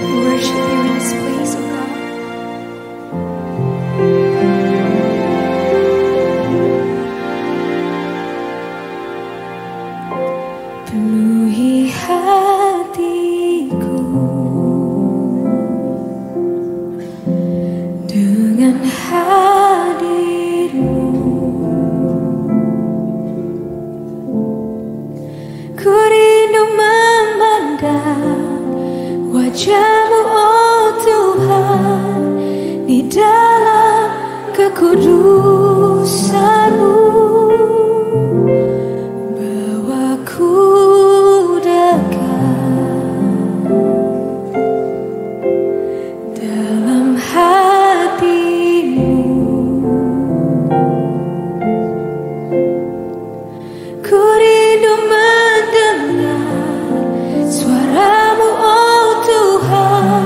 worship you in this place, oh God. Penuhi hatiku dengan hadir-Mu. Ku rindu memandang wajah-Mu, oh Tuhan, di dalam kekudusan-Mu. Bawaku dekat dalam hati-Mu. Ku rindu mendengar suara-Mu, oh Tuhan,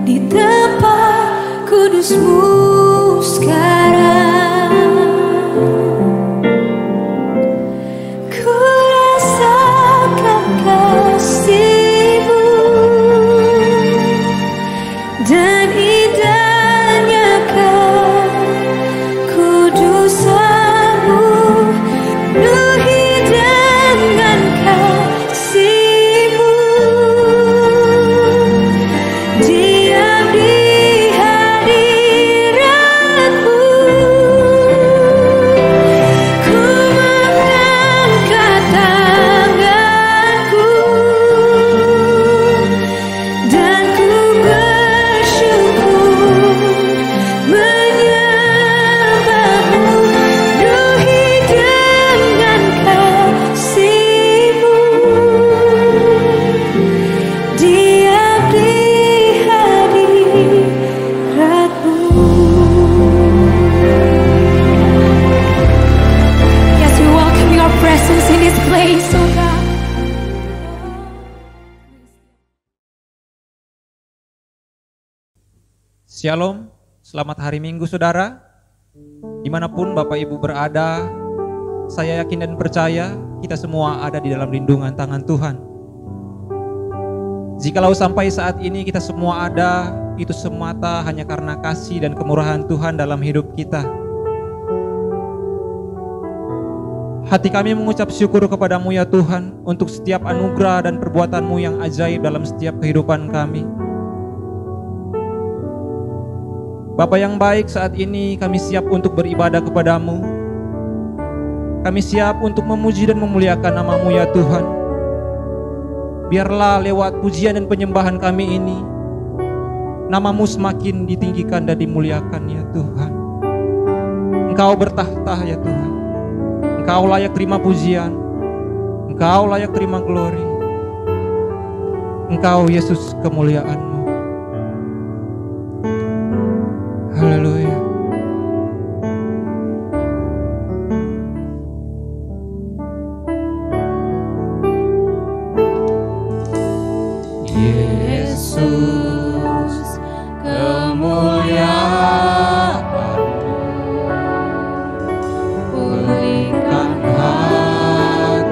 di tempat kudus-Mu sekarang. Ku rasakan kasih-Mu dan indahnya kekudusan-Mu. Penuhi dengan kasih-Mu, diam di hadirat-Mu. Ku mengangkat tanganku dan ku bersyukur menyembah-Mu. Penuhi dengan kasih-Mu, diam di hadirat-Mu. Yes, we welcome your presence in this place, oh God. Shalom, selamat hari Minggu saudara. Dimanapun Bapak Ibu berada, saya yakin dan percaya kita semua ada di dalam lindungan tangan Tuhan. Jikalau sampai saat ini kita semua ada, itu semata hanya karena kasih dan kemurahan Tuhan dalam hidup kita. Hati kami mengucap syukur kepadamu ya Tuhan, untuk setiap anugerah dan perbuatan-Mu yang ajaib dalam setiap kehidupan kami. Bapa yang baik, saat ini kami siap untuk beribadah kepadamu. Kami siap untuk memuji dan memuliakan nama-Mu ya Tuhan. Biarlah lewat pujian dan penyembahan kami ini, nama-Mu semakin ditinggikan dan dimuliakan ya Tuhan. Engkau bertahta ya Tuhan. Engkau layak terima pujian, Engkau layak terima glori. Engkau Yesus kemuliaan-Mu. Haleluya. Yesus kemuliaan-Mu, pulihkan hatiku.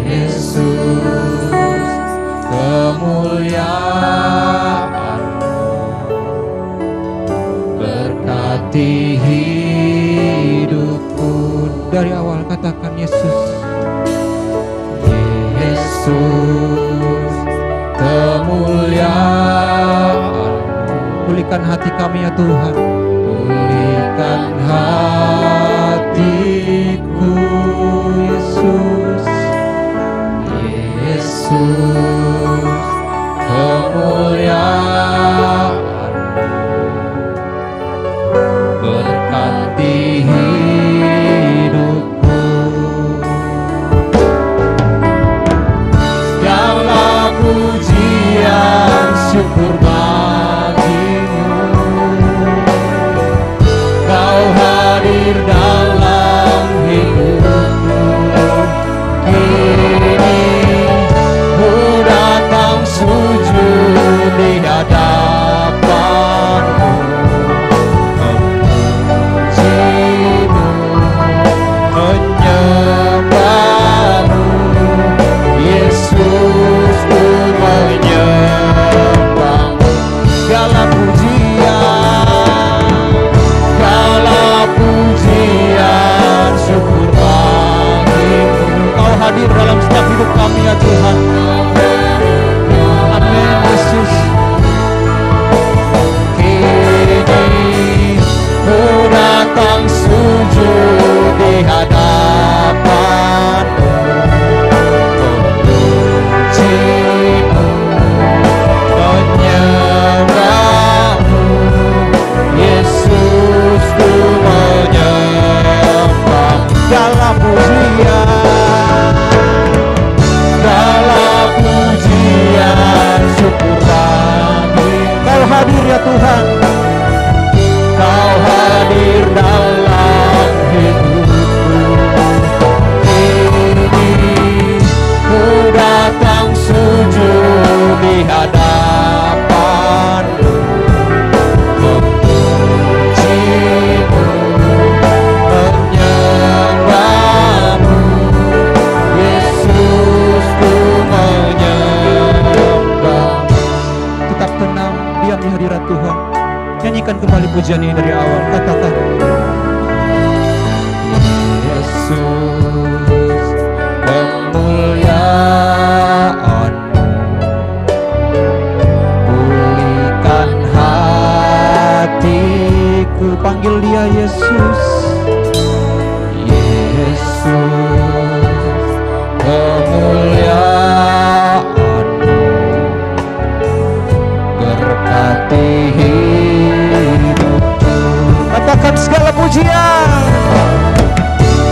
Yesus kemuliaan-Mu, berkati hidupku. Dari awal katakan Yesus. Yesus kemuliaan-Mu, Pulihkan hati kami ya Tuhan. pulihkan hatiku. Yesus, Yesus kemuliaan-Mu, berkati hidupku. Segala pujian syukur bagi-Mu, Kau hadir dalam hidupku. Kini ku datang sujud di hadapan-Mu, memuji-Mu. Tuhan. Kau hadir dalam hidupku. Ini ku datang sujud di hadapan-Mu, memuji-Mu, menyembah-Mu. Yesus, ku menyembah. Tetap tenang, diam di hadirat Tuhan. Nyanyikan kembali pujian ini dari awal. Katakan, Yesus, kemuliaan-Mu, pulihkan hatiku. panggil dia Yesus. Yesus, kemuliaan-Mu, berkati hidupku. Katakan segala pujian,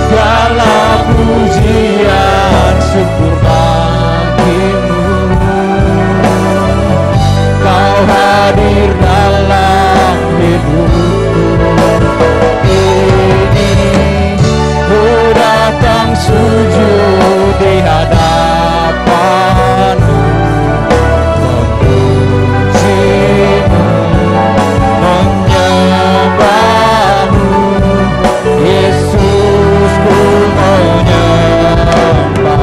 Segala pujian syukur bagi-Mu. Kau hadir dalam hidupku. Ini ku datang sujud di hadapan-Mu, memuji-Mu, menyembah-Mu. Yesus, ku menyembah.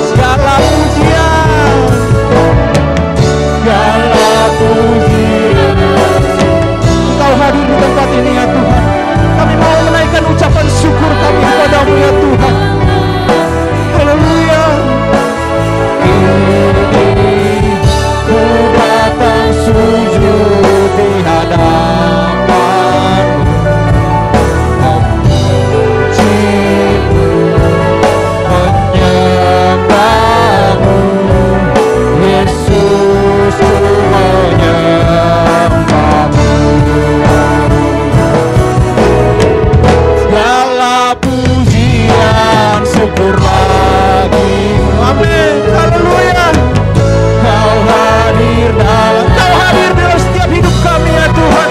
segala pujian, Segala pujian. Engkau hadir di tempat ini ya Tuhan. Kami mau menaikkan ucapan syukur kami kepadamu ya Tuhan. Haleluya. Ini ku datang sujud di hadapan-Mu, memuji-Mu, menyembah-Mu. Yesus, ku menyembah-Mu. Segala pujian syukur bagi-Mu. Amin. Haleluya. Kau hadir dalam Engkau hadir dalam setiap hidup kami ya Tuhan.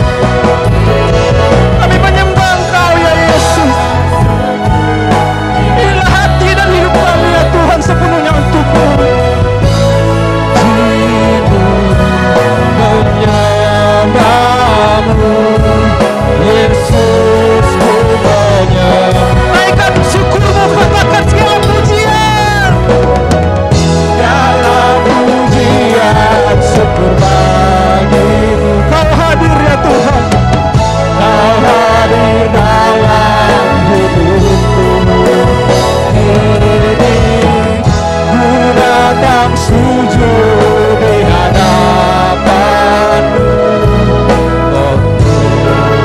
Kami menyembah Engkau ya Yesus. Inilah hati dan hidup kami ya Tuhan sepenuhnya untuk-Mu. menyembah-Mu. Yesus, ku menyembah. Naikkan syukur-Mu, katakan segala pujian. Segala pujian syukur bagi-Mu. Kau hadir ya Tuhan. Kau hadir dalam hidupku. Ini ku datang sujud di hadapan-Mu,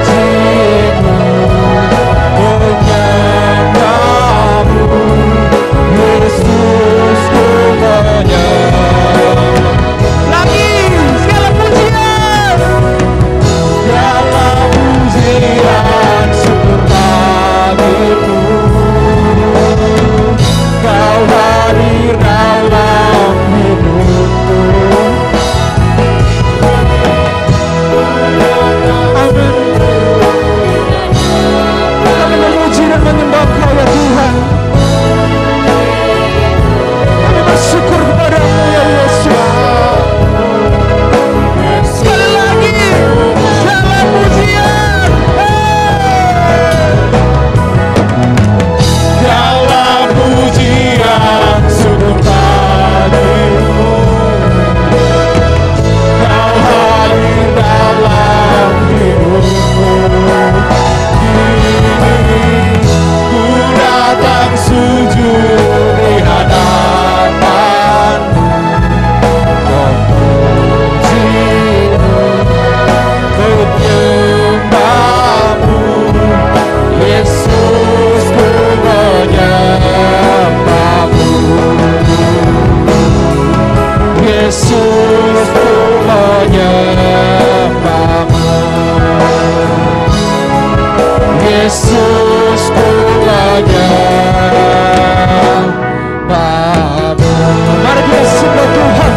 memuji-Mu, menyembah-Mu. Yesus, ku menyembah. Lagi segala pujian. Segala pujian syukur bagi-Mu. Kau hadir dalam hidupku. Amin. Kami memuji dan menyembah Kau ya Tuhan. Kami bersyukur kepadamu ya Yesus. Sekali lagi, segala pujian. Segala pujian syukur bagi-Mu. Kau hadir dalam hidupku. Kini ku datang sujud di hadapan-Mu, memuji-Mu, menyembah-Mu. Yesus, ku menyembah-Mu. Yesus, ku menyembah-Mu. Yesus, ku menyembah-Mu. Mari kita sembah Tuhan.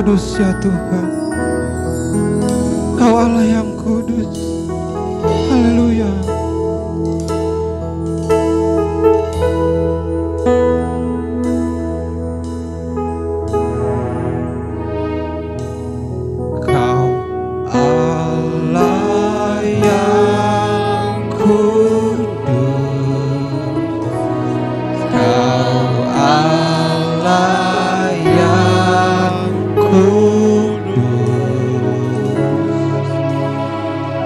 kudus ya Tuhan. Kau Allah yang kudus. Haleluya. Kau Allah yang kudus. Kau Allah yang kudus.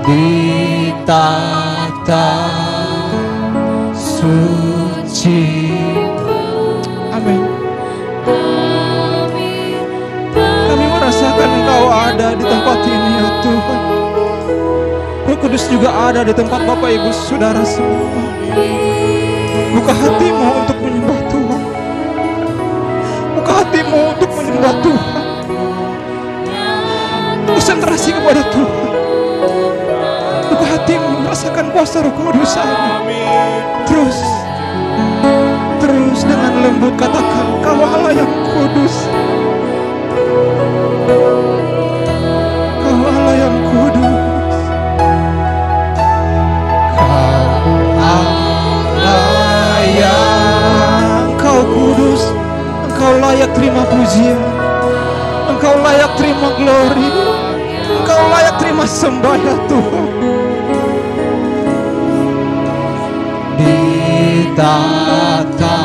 Di tata suci. Amin. Kami merasakan Engkau ada di tempat ini ya Tuhan. Roh Kudus juga ada di tempat Bapak Ibu Saudara semua. Buka hatimu untuk menyembah Tuhan. Buka hatimu untuk menyembah Tuhan. Konsentrasi kepada Tuhan. Buka hatimu, merasakan kuasa Roh Kudus ada. Terus dengan lembut katakan, Kau Allah yang kudus. Kau Allah yang kudus. Kau Allah yang Kau kudus. Engkau layak terima pujian. Engkau layak terima glori. Engkau layak terima sembah ya Tuhan. Di tata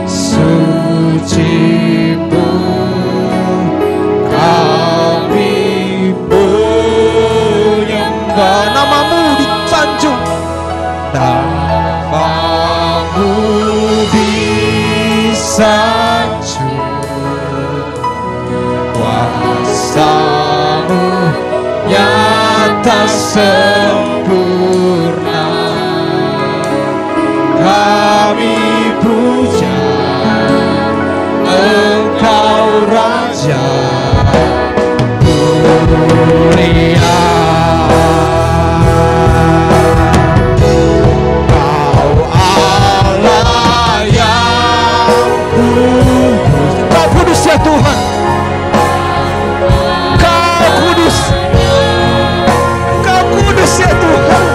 suci-Mu kami menyembah. Nama-Mu disanjung, nama-Mu disanjung, kuasa-Mu nyata sempurna. Kami puja Engkau Raja mulia. Kau Allah yang kudus. Kau kudus ya Tuhan. Kau kudus. Kau kudus ya Tuhan.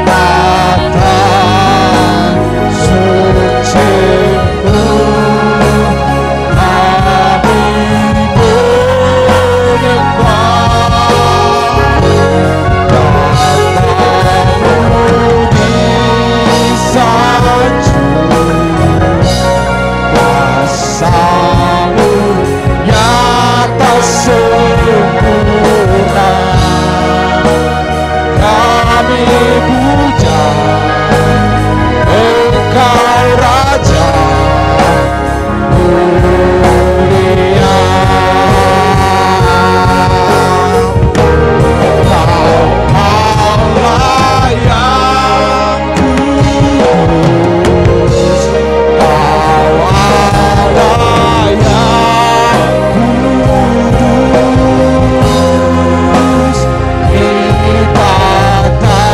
Tata suci-Mu kami menyembah. Tata-Mu disanjung, kuasa-Mu nyata sempurna. Kami puja Engkau Raja mulia. Kau Allah yang kudus. Kau Allah yang kudus. Di tata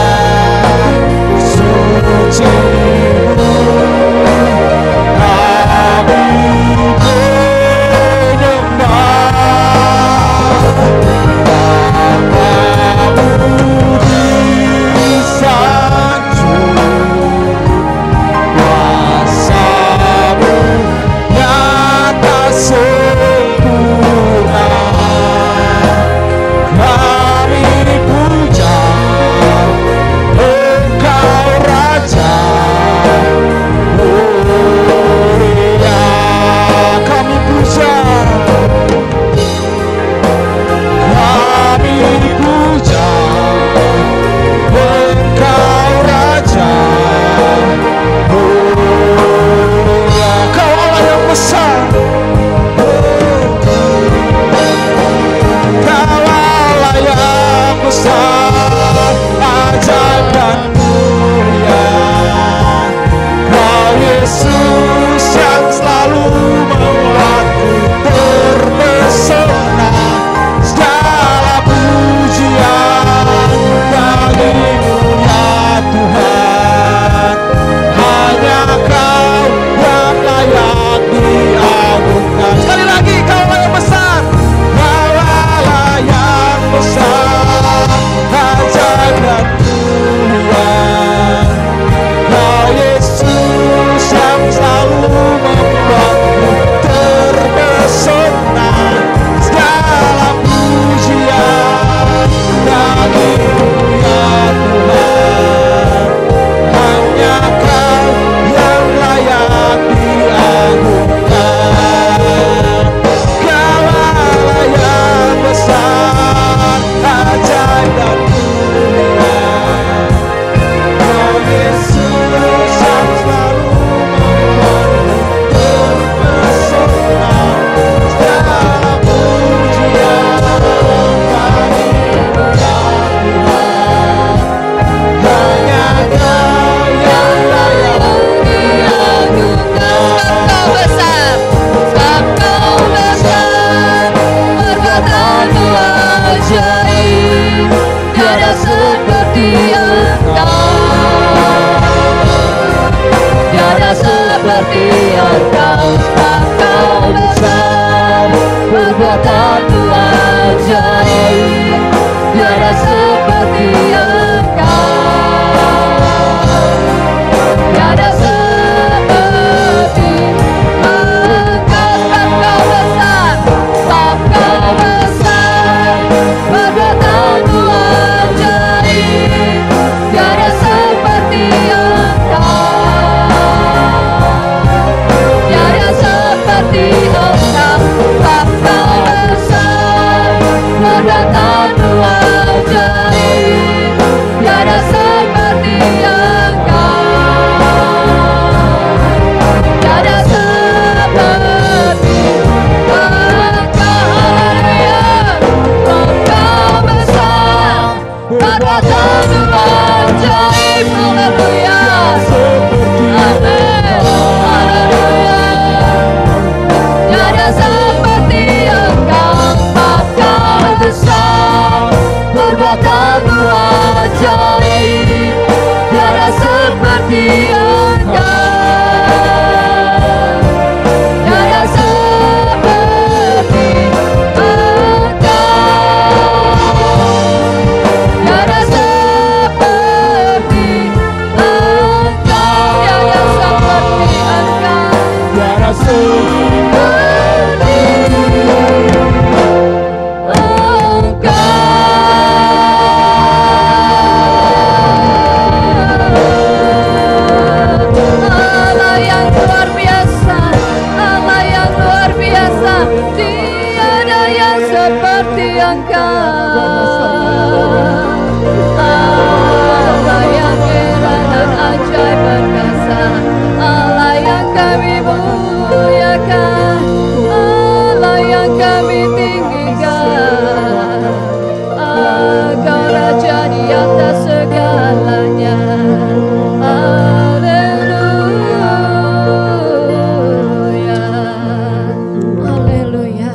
Haleluya,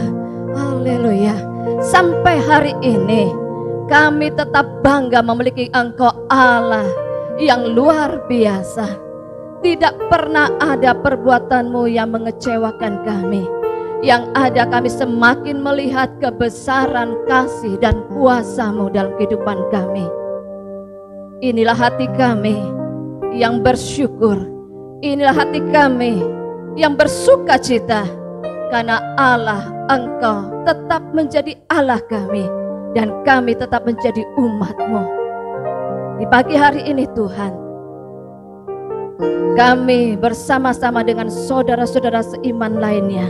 haleluya. Sampai hari ini kami tetap bangga memiliki Engkau Allah yang luar biasa. Tidak pernah ada perbuatan-Mu yang mengecewakan kami. Yang ada kami semakin melihat kebesaran kasih dan kuasa-Mu dalam kehidupan kami. Inilah hati kami yang bersyukur. Inilah hati kami yang bersuka cita. Karena Allah, Engkau tetap menjadi Allah kami. Dan kami tetap menjadi umat-Mu. Di pagi hari ini Tuhan, kami bersama-sama dengan saudara-saudara seiman lainnya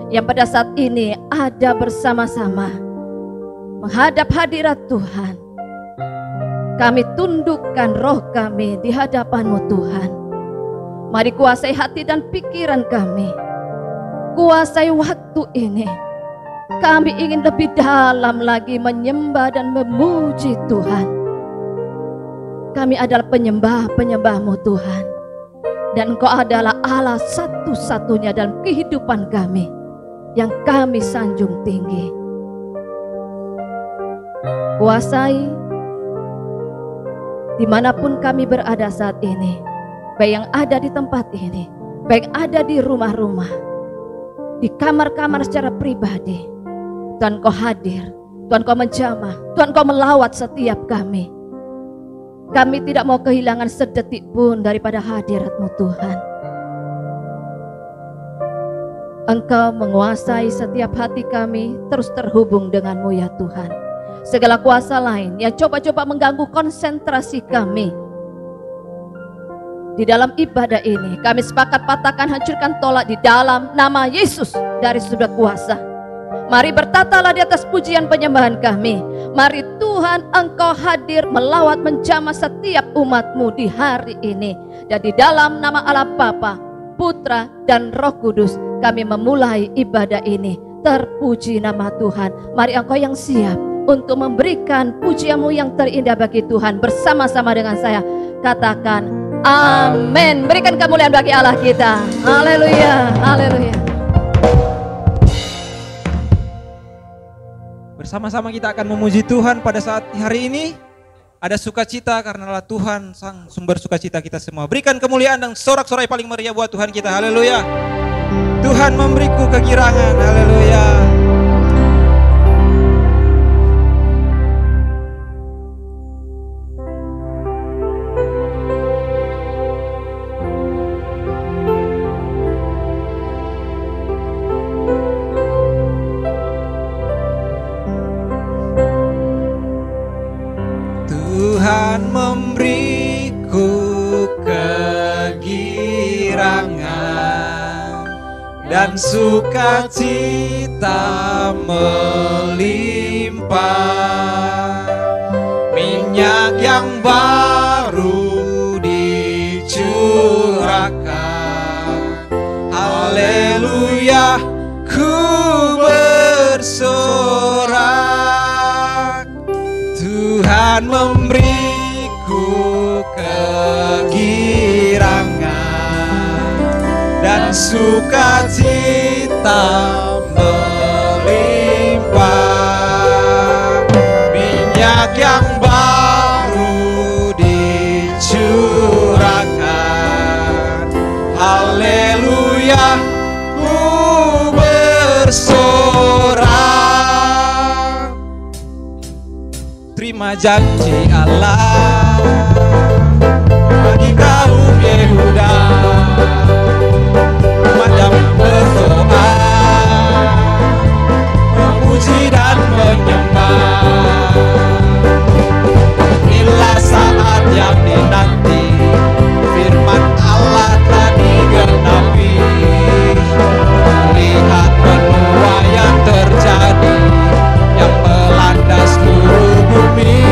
yang pada saat ini ada bersama-sama menghadap hadirat Tuhan. Kami tundukkan roh kami di hadapan-Mu Tuhan. Mari kuasai hati dan pikiran kami. Kuasai waktu ini. Kami ingin lebih dalam lagi menyembah dan memuji Tuhan. Kami adalah penyembah-penyembah-Mu Tuhan. Dan Engkau adalah Allah satu-satunya dalam kehidupan kami yang kami sanjung tinggi. Kuasai dimanapun kami berada saat ini, baik yang ada di tempat ini, baik ada di rumah-rumah, di kamar-kamar secara pribadi. Tuhan Kau hadir, Tuhan Kau menjamah, Tuhan Kau melawat setiap kami. Kami tidak mau kehilangan sedetik pun daripada hadirat-Mu Tuhan. Engkau menguasai setiap hati kami, terus terhubung dengan-Mu ya Tuhan. Segala kuasa lain yang coba-coba mengganggu konsentrasi kami di dalam ibadah ini, kami sepakat patahkan, hancurkan, tolak di dalam nama Yesus dari sudut kuasa. Mari bertatalah di atas pujian penyembahan kami. Mari Tuhan Engkau hadir melawat menjamah setiap umat-Mu di hari ini. Dan di dalam nama Allah Bapa, Putra dan Roh Kudus kami memulai ibadah ini. Terpuji nama Tuhan. Mari Engkau yang siap untuk memberikan pujian-Mu yang terindah bagi Tuhan. Bersama-sama dengan saya katakan amin. Berikan kemuliaan bagi Allah kita. Haleluya, haleluya. Bersama-sama kita akan memuji Tuhan pada saat hari ini. Ada sukacita karena Tuhan sang sumber sukacita kita semua. Berikan kemuliaan dan sorak-sorai paling meriah buat Tuhan kita. Haleluya. Tuhan memberiku kegirangan. Haleluya. Tuhan memberiku kegirangan dan sukacita melimpah. Minyak yang baru dicurahkan. Haleluya, ku bersorak. Tuhan memberiku kegirangan dan sukacita melimpah. Minyak yang baru dicurahkan. Haleluya, ku bersorak. Terima janji Allah bagi kaum Yehuda. Umat berdoa, memuji dan menyembah. Inilah saat yang dinanti, firman Allah telah digenapi. Lihat benua yang terjadi, yang melanda seluruh bumi.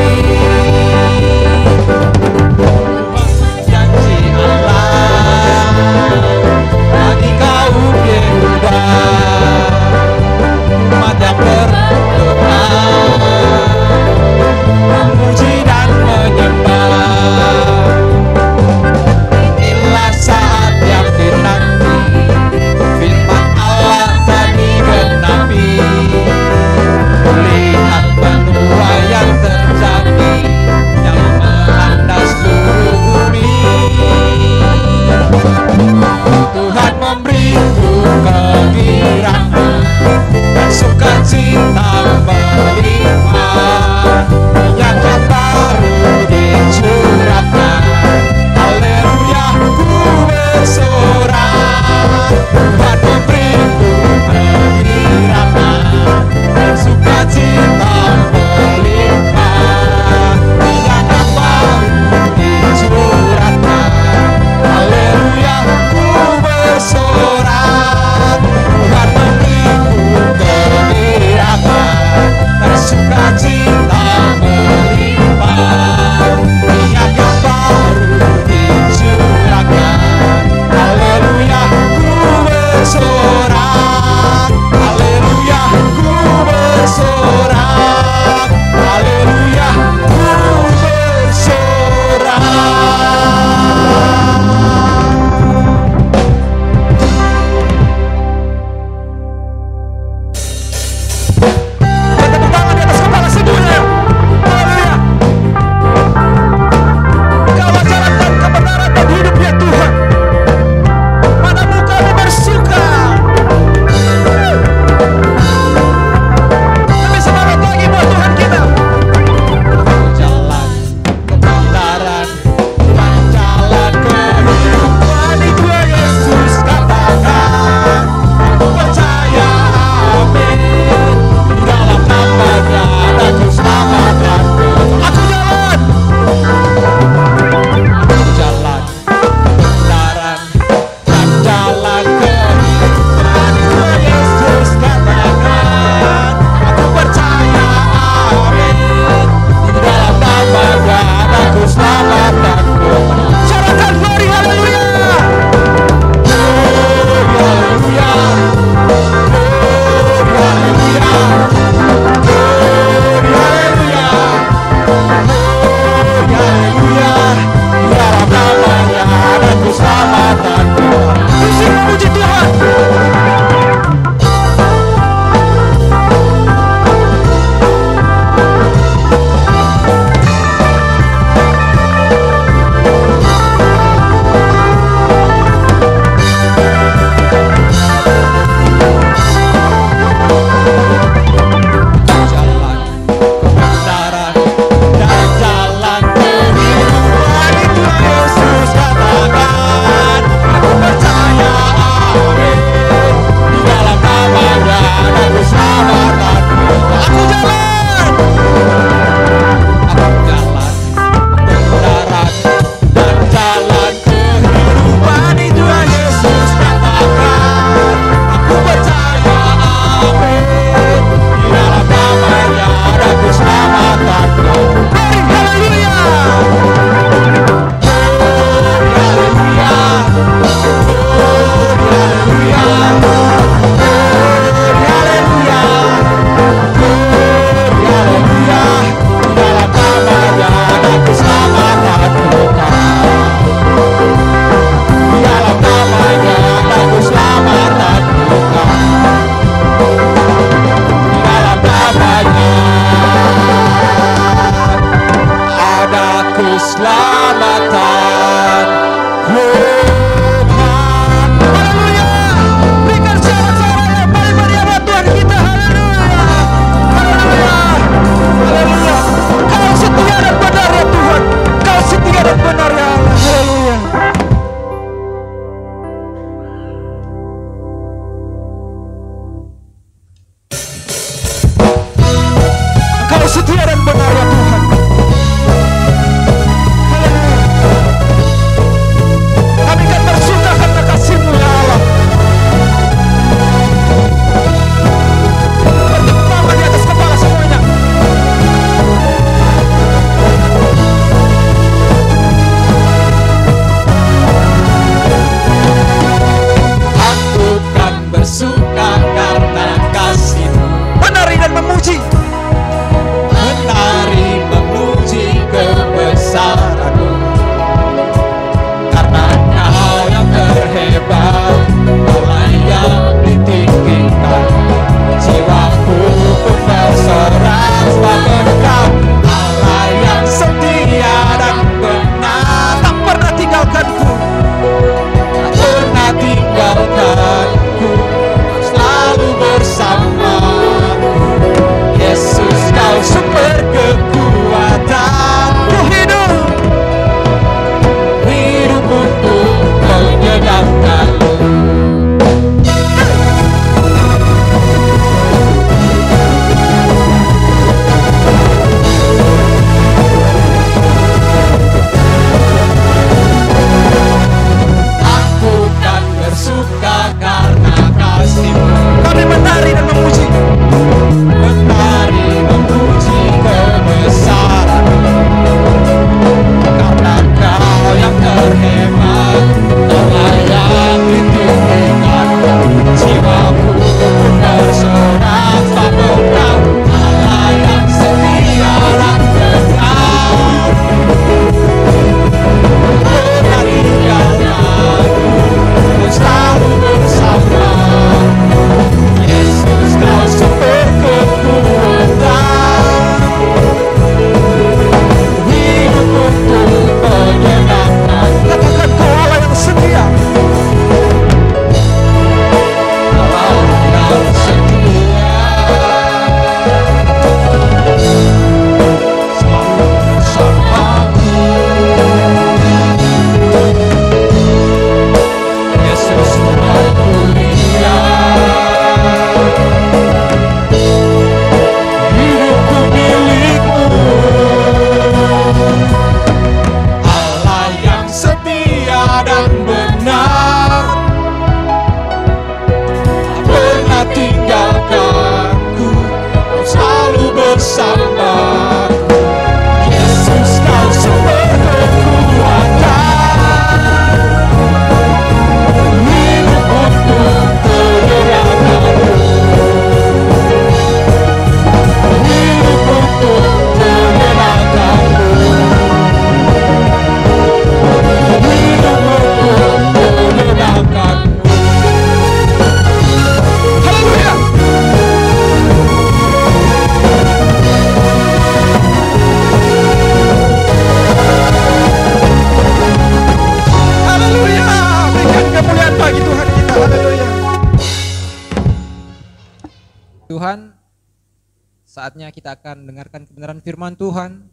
Tuhan, saatnya kita akan mendengarkan kebenaran firman Tuhan.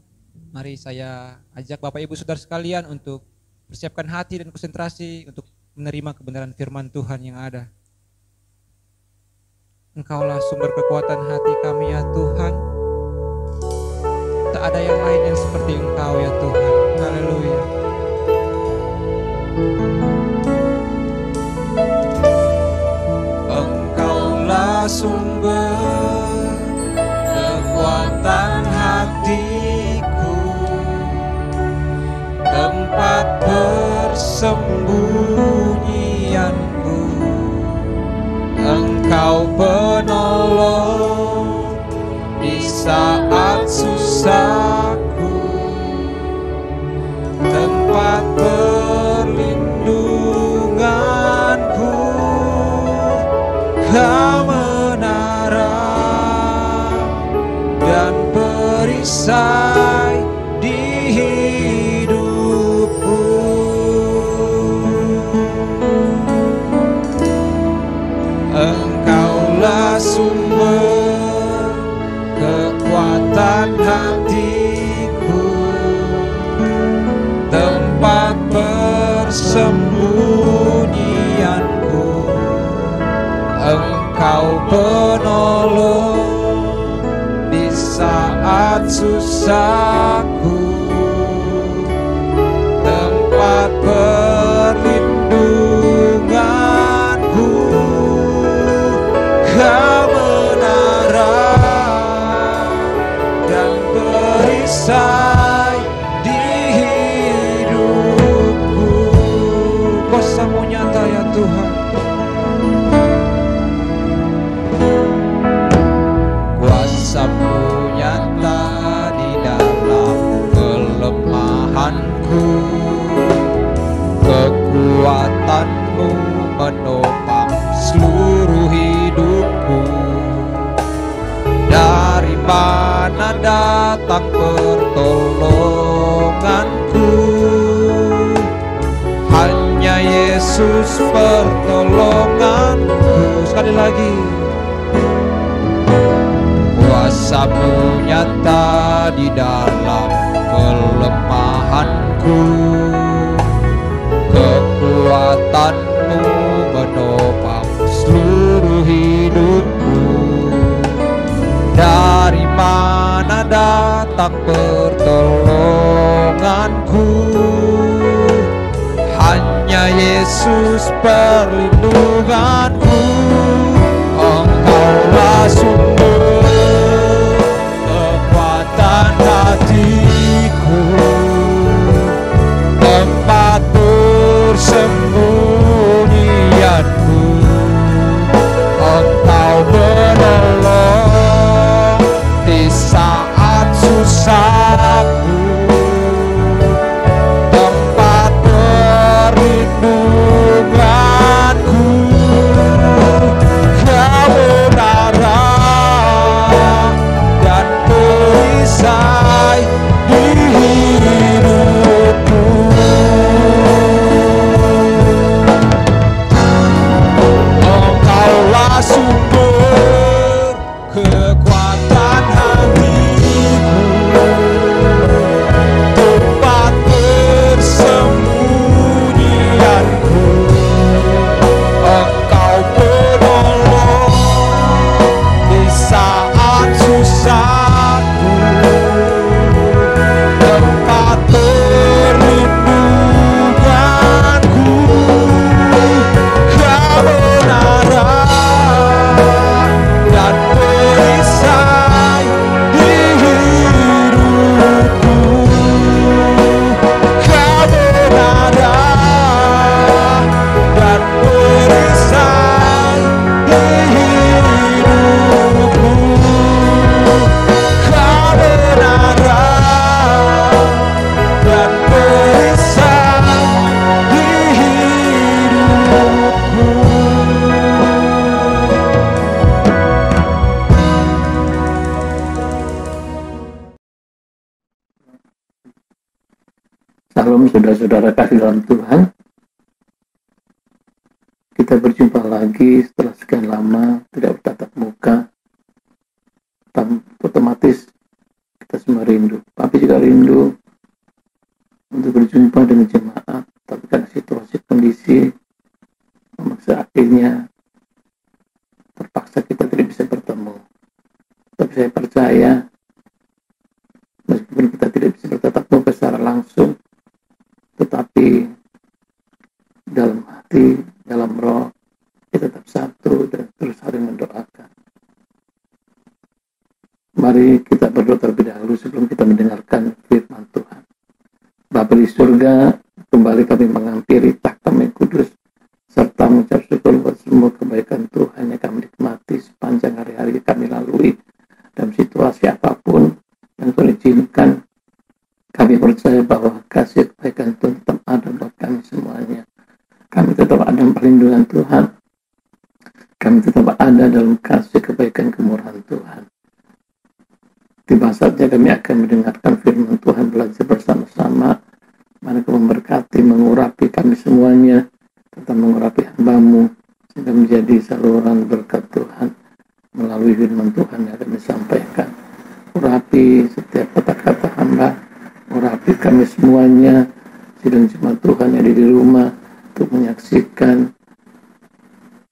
Mari saya ajak Bapak Ibu Saudara sekalian untuk persiapkan hati dan konsentrasi untuk menerima kebenaran firman Tuhan yang ada. Engkaulah sumber kekuatan hati kami ya Tuhan. Tak ada yang lain yang seperti Engkau ya Tuhan. Haleluya. Engkaulah sumber kekuatan hatiku, tempat persembunyianku. Engkau penolong di saat susahku, tempat perlindunganku. Kau menara dan perisai di hidupku. persembunyianku, Engkau penolong di saat susahku, tempat perlindunganku. Kau menara dan perisai di hidupku. Kuasa-Mu nyata ya Tuhan. Kuasa-Mu nyata di dalam kelemahanku, kekuatan-Mu menopang seluruh hidupku. Dari mana datang pertolonganku? Hanya Yesus pertolonganku. Sekali lagi. Kuasa-Mu nyata di dalam kelemahanku, kekuatan-Mu menopang seluruh hidupku. Dari mana datang pertolonganku? Hanya Yesus perlindunganku. Engkaulah sumber kekuatan hatiku, tempat persembunyianku. Engkau menolong di saat susahku, tempat perlindunganku. Kau menara dan perisai di hidupku. Engkaulah sumber kekuatan hatiku, tempat persembunyianku. Engkau penolong di saat susahku, tempat perlindunganku. Kau menara dan perisai di hidupku. Kau menara dan perisai di hidupku. Kau menara dan perisai di hidupku. Salam saudara-saudara kasih dalam Tuhan. Kita berjumpa lagi setelah sekian lama tidak bertatap muka. Otomatis kita semua rindu. Papi juga rindu untuk berjumpa dengan jemaat. Tapi karena situasi kondisi memaksa, akhirnya terpaksa kita tidak bisa bertemu. Tapi saya percaya meskipun kita tidak bisa bertatap muka secara langsung, tetapi dalam hati, dalam roh, kita tetap satu dan terus saling mendoakan. Mari kita berdoa terlebih dahulu sebelum kita mendengarkan firman Tuhan. Bapa di surga, kembali kami menghampiri takhta-Mu yang kudus, serta mengucap syukur buat semua kebaikan Tuhan yang kami nikmati sepanjang hari-hari kami lalui dalam situasi apapun yang Tuhan izinkan. Kami percaya bahwa kasih kebaikan Tuhan tetap ada buat kami semuanya. Kami tetap ada dalam perlindungan Tuhan. Kami tetap ada dalam kasih kebaikan kemurahan Tuhan. Tiba saatnya kami akan mendengarkan firman Tuhan, belajar bersama-sama. Mari Kau memberkati, mengurapi kami semuanya, tetap mengurapi hamba-Mu, sehingga menjadi saluran berkat Tuhan melalui firman Tuhan yang akan disampaikan. Urapi setiap kata-kata hamba, urapi kami semuanya, sidang jemaat Tuhan yang ada di rumah untuk menyaksikan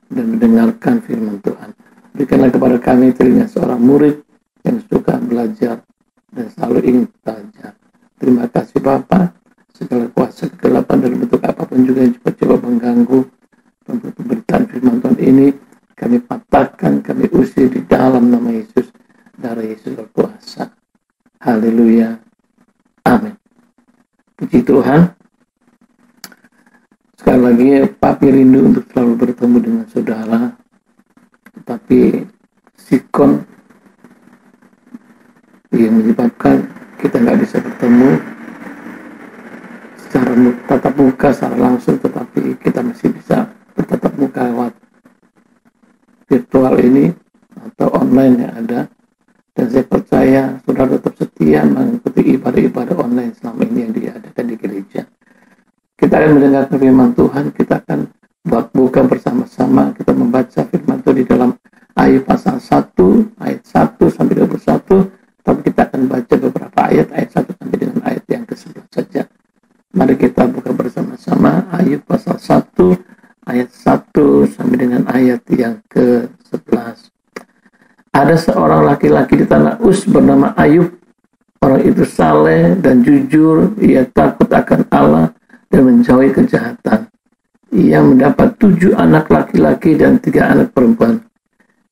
dan mendengarkan firman Tuhan. Berikanlah kepada kami telinga seorang murid yang suka belajar dan selalu ingin belajar. Terima kasih Bapa, segala kuasa kegelapan dalam bentuk apapun juga yang coba mengganggu pemberitaan firman Tuhan ini, kami patahkan, kami usir di dalam nama Yesus, darah Yesus berkuasa. Haleluya. Amin. Puji Tuhan. Sekali lagi, Papi rindu untuk selalu bertemu dengan saudara, tetapi sikon yang menyebabkan kita nggak bisa bertemu secara tatap muka, secara langsung, tetapi kita masih bisa bertatap muka lewat virtual ini atau online yang ada. Dan saya percaya saudara tetap setia mengikuti ibadah-ibadah online selama ini yang diadakan di gereja. Kita akan mendengarkan firman Tuhan, kita akan buka bersama-sama, kita membaca firman Tuhan di dalam Ayub pasal 1, ayat 1 sampai 21, tapi kita akan baca beberapa ayat 1 sampai dengan ayat yang ke-11 saja. Mari kita buka bersama-sama Ayub pasal 1, ayat 1 sampai dengan ayat yang ke-11. Ada seorang laki-laki di tanah Uz bernama Ayub. Orang itu saleh dan jujur, ia takut akan Allah dan menjauhi kejahatan. Ia mendapat 7 anak laki-laki dan 3 anak perempuan.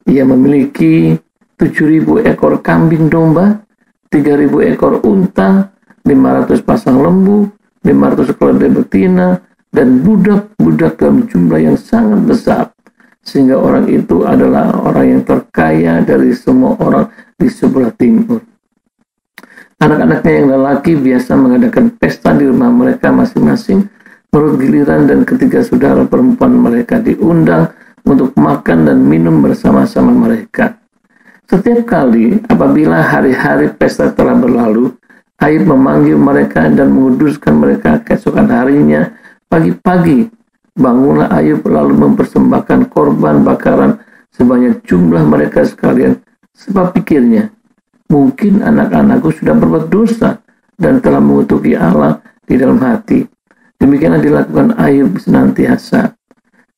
Ia memiliki 7.000 ekor kambing domba, 3.000 ekor unta, 500 pasang lembu, 500 keledai betina, dan budak-budak dalam jumlah yang sangat besar. Sehingga orang itu adalah orang yang terkaya dari semua orang di sebelah timur. Anak-anaknya yang lelaki biasa mengadakan pesta di rumah mereka masing-masing menurut giliran, dan ketiga saudara perempuan mereka diundang untuk makan dan minum bersama-sama mereka. Setiap kali apabila hari-hari pesta telah berlalu, Ayub memanggil mereka dan menguduskan mereka keesokan harinya pagi-pagi. Bangunlah Ayub lalu mempersembahkan korban bakaran sebanyak jumlah mereka sekalian, sebab pikirnya, mungkin anak-anakku sudah berbuat dosa dan telah mengutuki Allah di dalam hati. Demikianlah dilakukan Ayub senantiasa.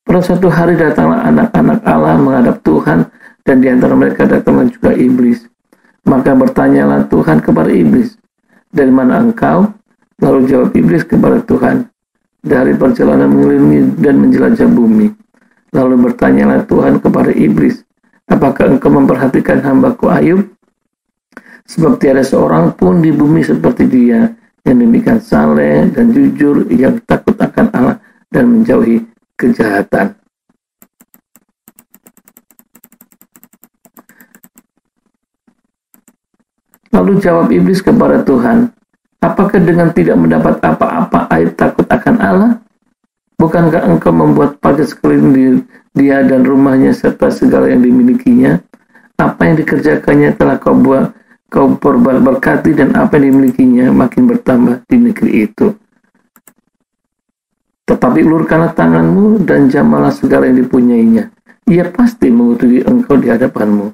Pada suatu hari datanglah anak-anak Allah menghadap Tuhan, dan di antara mereka datanglah juga iblis. Maka bertanyalah Tuhan kepada iblis, dari mana engkau? Lalu jawab iblis kepada Tuhan, dari perjalanan mengelilingi dan menjelajah bumi. Lalu bertanyalah Tuhan kepada iblis, apakah engkau memperhatikan hambaku Ayub? Sebab tiada seorang pun di bumi seperti dia, yang demikian saleh dan jujur, yang takut akan Allah dan menjauhi kejahatan. Lalu jawab iblis kepada Tuhan, apakah dengan tidak mendapat apa-apa Ayub takut akan Allah? Bukankah engkau membuat pagar sekeliling dia dan rumahnya serta segala yang dimilikinya? Apa yang dikerjakannya telah kau berkati, dan apa yang dimilikinya makin bertambah di negeri itu. Tetapi ulurkanlah tanganmu dan jamalah segala yang dipunyainya. Ia pasti mengutuki engkau di hadapanmu.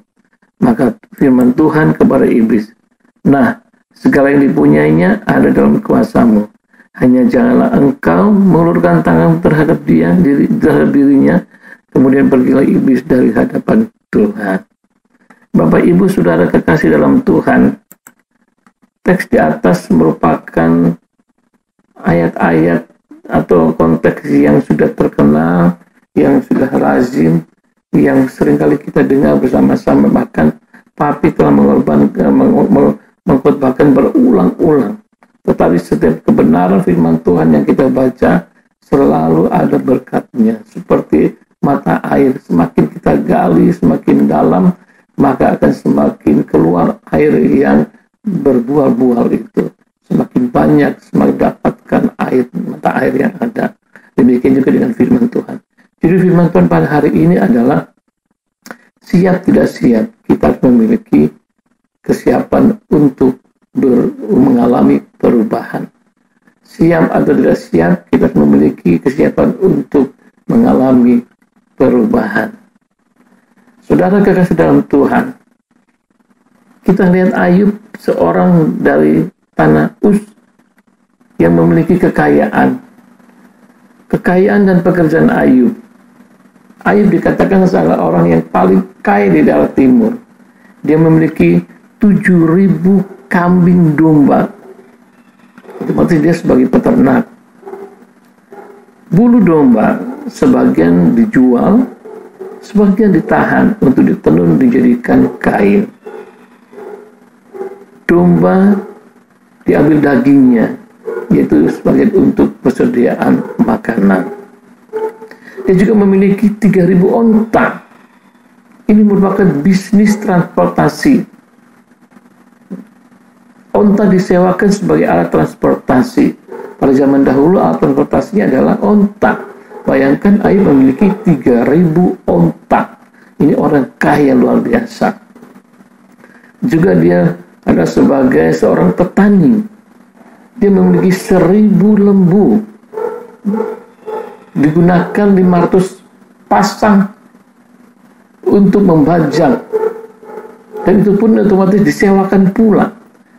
Maka firman Tuhan kepada iblis, nah, segala yang dipunyainya ada dalam kuasamu. Hanya janganlah engkau mengulurkan tangan terhadap terhadap dirinya. Kemudian pergilah iblis dari hadapan Tuhan. Bapak, Ibu, Saudara kekasih dalam Tuhan, teks di atas merupakan ayat-ayat atau konteks yang sudah terkenal, yang sudah lazim, yang seringkali kita dengar bersama-sama, bahkan Papi telah mengkhotbahkan berulang-ulang. Tetapi setiap kebenaran firman Tuhan yang kita baca selalu ada berkatnya. Seperti mata air, semakin kita gali semakin dalam, maka akan semakin keluar air yang berbuah-buah itu. Semakin banyak, semakin dapatkan air, mata air yang ada. Demikian juga dengan firman Tuhan. Jadi firman Tuhan pada hari ini adalah siap tidak siap, kita harus memiliki kesiapan untuk mengalami perubahan. Siap atau tidak siap, kita harus memiliki kesiapan untuk mengalami perubahan. Saudara kekasih dalam Tuhan, kita lihat Ayub, seorang dari tanah Uz, yang memiliki kekayaan. Kekayaan dan pekerjaan Ayub. Ayub dikatakan salah orang yang paling kaya di daerah timur. Dia memiliki 7.000 kambing domba. Otomatis dia sebagai peternak. Bulu domba sebagian dijual, sebagian ditahan untuk ditenun dijadikan kain. Domba diambil dagingnya, yaitu sebagai untuk persediaan makanan. Dia juga memiliki 3.000 onta. Ini merupakan bisnis transportasi. Onta disewakan sebagai alat transportasi. Pada zaman dahulu alat transportasinya adalah onta. Bayangkan Ayub memiliki 3.000 onta. Ini orang kaya luar biasa. Juga dia adalah sebagai seorang petani. Dia memiliki 1.000 lembu. Digunakan 500 pasang untuk membajak. Dan itu pun otomatis disewakan pula.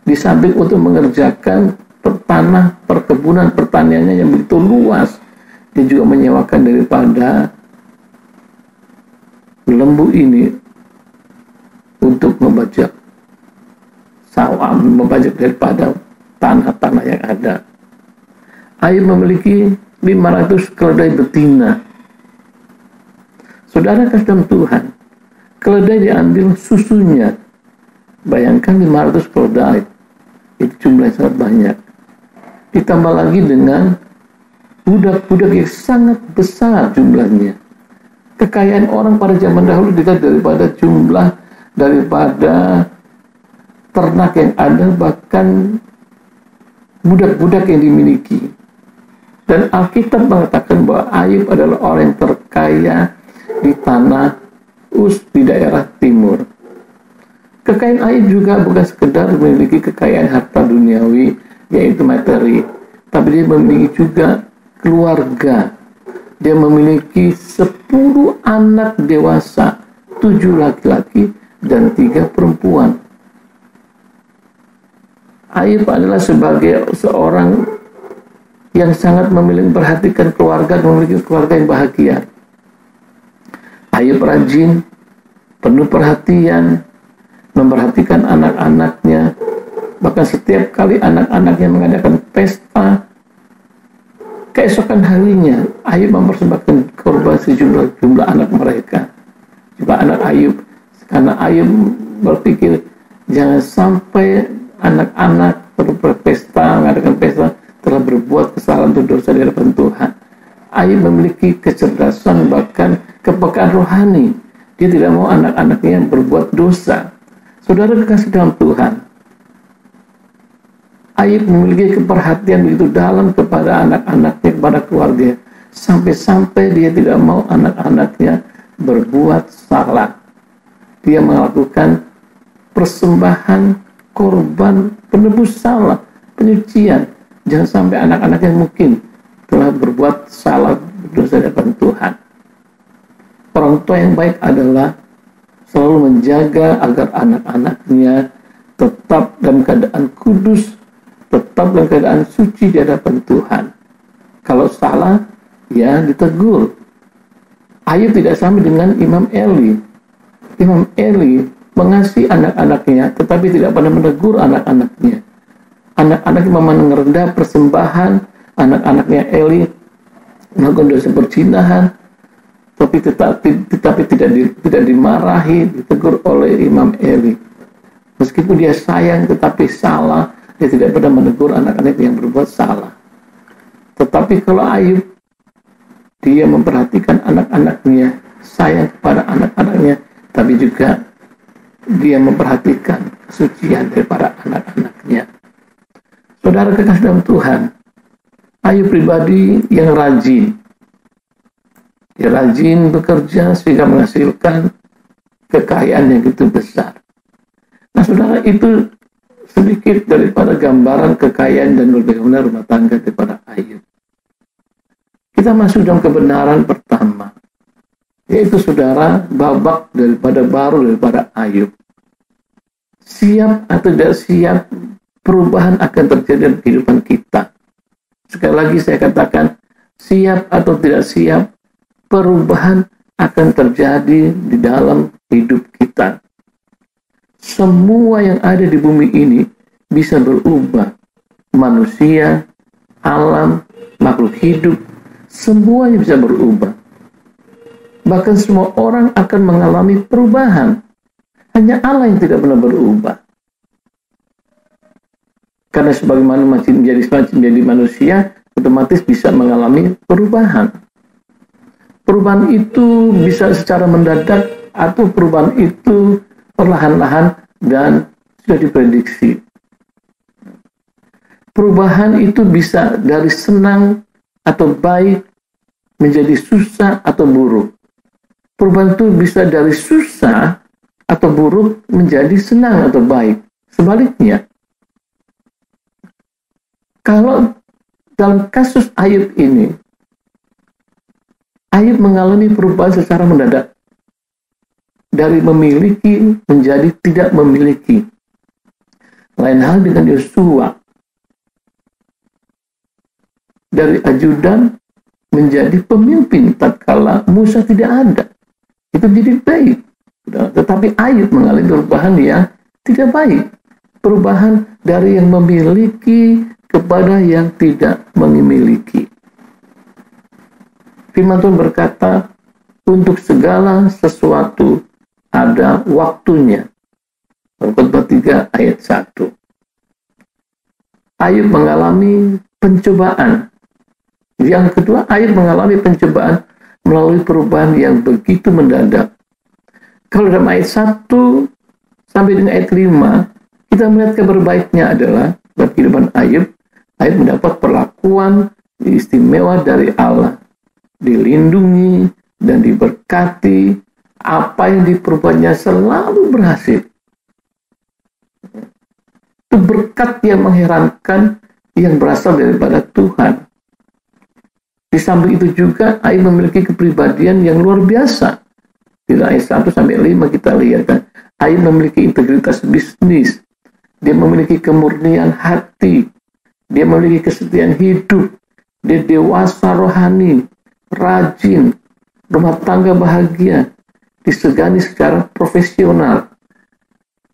Di samping untuk mengerjakan tanah perkebunan pertaniannya yang begitu luas, dia juga menyewakan daripada lembu ini untuk membajak sawah, membajak daripada tanah-tanah yang ada. Ayub memiliki 500 keledai betina. Saudara kasih dalam Tuhan, keledai diambil susunya. Bayangkan 500 keledai, itu jumlah yang sangat banyak. Ditambah lagi dengan budak-budak yang sangat besar jumlahnya. Kekayaan orang pada zaman dahulu dilihat daripada jumlah, daripada ternak yang ada, bahkan budak-budak yang dimiliki. Dan Alkitab mengatakan bahwa Ayub adalah orang yang terkaya di tanah Uz di daerah timur. Kekayaan Ayub juga bukan sekedar memiliki kekayaan harta duniawi, yaitu materi, tapi dia memiliki juga keluarga. Dia memiliki 10 anak dewasa, 7 laki-laki dan 3 perempuan. Ayub adalah sebagai seorang yang sangat memperhatikan keluarga, memiliki keluarga yang bahagia. Ayub rajin, penuh perhatian, memperhatikan anak-anaknya. Bahkan setiap kali anak-anaknya mengadakan pesta, keesokan harinya Ayub mempersembahkan korban jumlah anak mereka. Coba anak Ayub, karena Ayub berpikir jangan sampai anak-anak berpesta, mengadakan pesta, telah berbuat kesalahan untuk dosa di hadapan Tuhan. Ayub memiliki kecerdasan, bahkan kepekaan rohani. Dia tidak mau anak-anaknya berbuat dosa. Saudara kekasih dalam Tuhan, Ayub memiliki keperhatian begitu dalam kepada anak-anaknya, kepada keluarga, sampai-sampai dia tidak mau anak-anaknya berbuat salah. Dia melakukan persembahan korban penebus salah, penyucian. Jangan sampai anak-anaknya mungkin telah berbuat salah, berdosa di hadapan Tuhan. Orang tua yang baik adalah selalu menjaga agar anak-anaknya tetap dalam keadaan kudus, tetap dalam keadaan suci di hadapan Tuhan. Kalau salah, ya ditegur. Ayub tidak sama dengan Imam Eli. Imam Eli mengasihi anak-anaknya, tetapi tidak pernah menegur anak-anaknya. Anak-anaknya memandang rendah persembahan, anak-anaknya Eli melakukan dosa perzinahan, tapi tidak dimarahi, ditegur oleh Imam Eli. Meskipun dia sayang, tetapi salah, dia tidak pernah menegur anak-anak yang berbuat salah. Tetapi kalau Ayub, dia memperhatikan anak-anaknya, sayang kepada anak-anaknya, tapi juga dia memperhatikan kesucian daripada anak-anaknya. Saudara kekasih dalam Tuhan, Ayub pribadi yang rajin. Dia rajin bekerja sehingga menghasilkan kekayaan yang begitu besar. Nah saudara, itu sedikit daripada gambaran kekayaan dan bagaimana rumah tangga daripada Ayub. Kita masuk dalam kebenaran pertama, yaitu saudara, babak daripada Ayub. Siap atau tidak siap, perubahan akan terjadi dalam kehidupan kita. Sekali lagi saya katakan, siap atau tidak siap, perubahan akan terjadi di dalam hidup kita. Semua yang ada di bumi ini bisa berubah. Manusia, alam, makhluk hidup, semuanya bisa berubah. Bahkan semua orang akan mengalami perubahan. Hanya Allah yang tidak pernah berubah. Karena sebagaimana menjadi manusia, otomatis bisa mengalami perubahan. Perubahan itu bisa secara mendadak atau perubahan itu perlahan-lahan dan sudah diprediksi. Perubahan itu bisa dari senang atau baik menjadi susah atau buruk. Perubahan itu bisa dari susah atau buruk menjadi senang atau baik. Sebaliknya, kalau dalam kasus Ayub ini, Ayub mengalami perubahan secara mendadak. Dari memiliki menjadi tidak memiliki. Lain hal dengan Yosua. Dari ajudan menjadi pemimpin tatkala Musa tidak ada. Itu jadi baik. Tetapi Ayub mengalami perubahan yang tidak baik. Perubahan dari yang memiliki kepada yang tidak memiliki. Firman Tuhan berkata, untuk segala sesuatu ada waktunya. Khotbah 3 ayat 1. Ayub mengalami pencobaan. Yang kedua, Ayub mengalami pencobaan melalui perubahan yang begitu mendadak. Kalau dalam ayat 1 sampai dengan ayat 5, kita melihat kabar baiknya adalah dalam kehidupan Ayub mendapat perlakuan istimewa dari Allah, dilindungi dan diberkati. Apa yang diperbuatnya selalu berhasil. Itu berkat yang mengherankan yang berasal daripada Tuhan. Di samping itu juga Ayub memiliki kepribadian yang luar biasa. Di ayat 1 sampai 5 kita lihat kan, Ayub memiliki integritas bisnis. Dia memiliki kemurnian hati. Dia memiliki kesetiaan hidup. Dia dewasa rohani, rajin, rumah tangga bahagia, disegani secara profesional.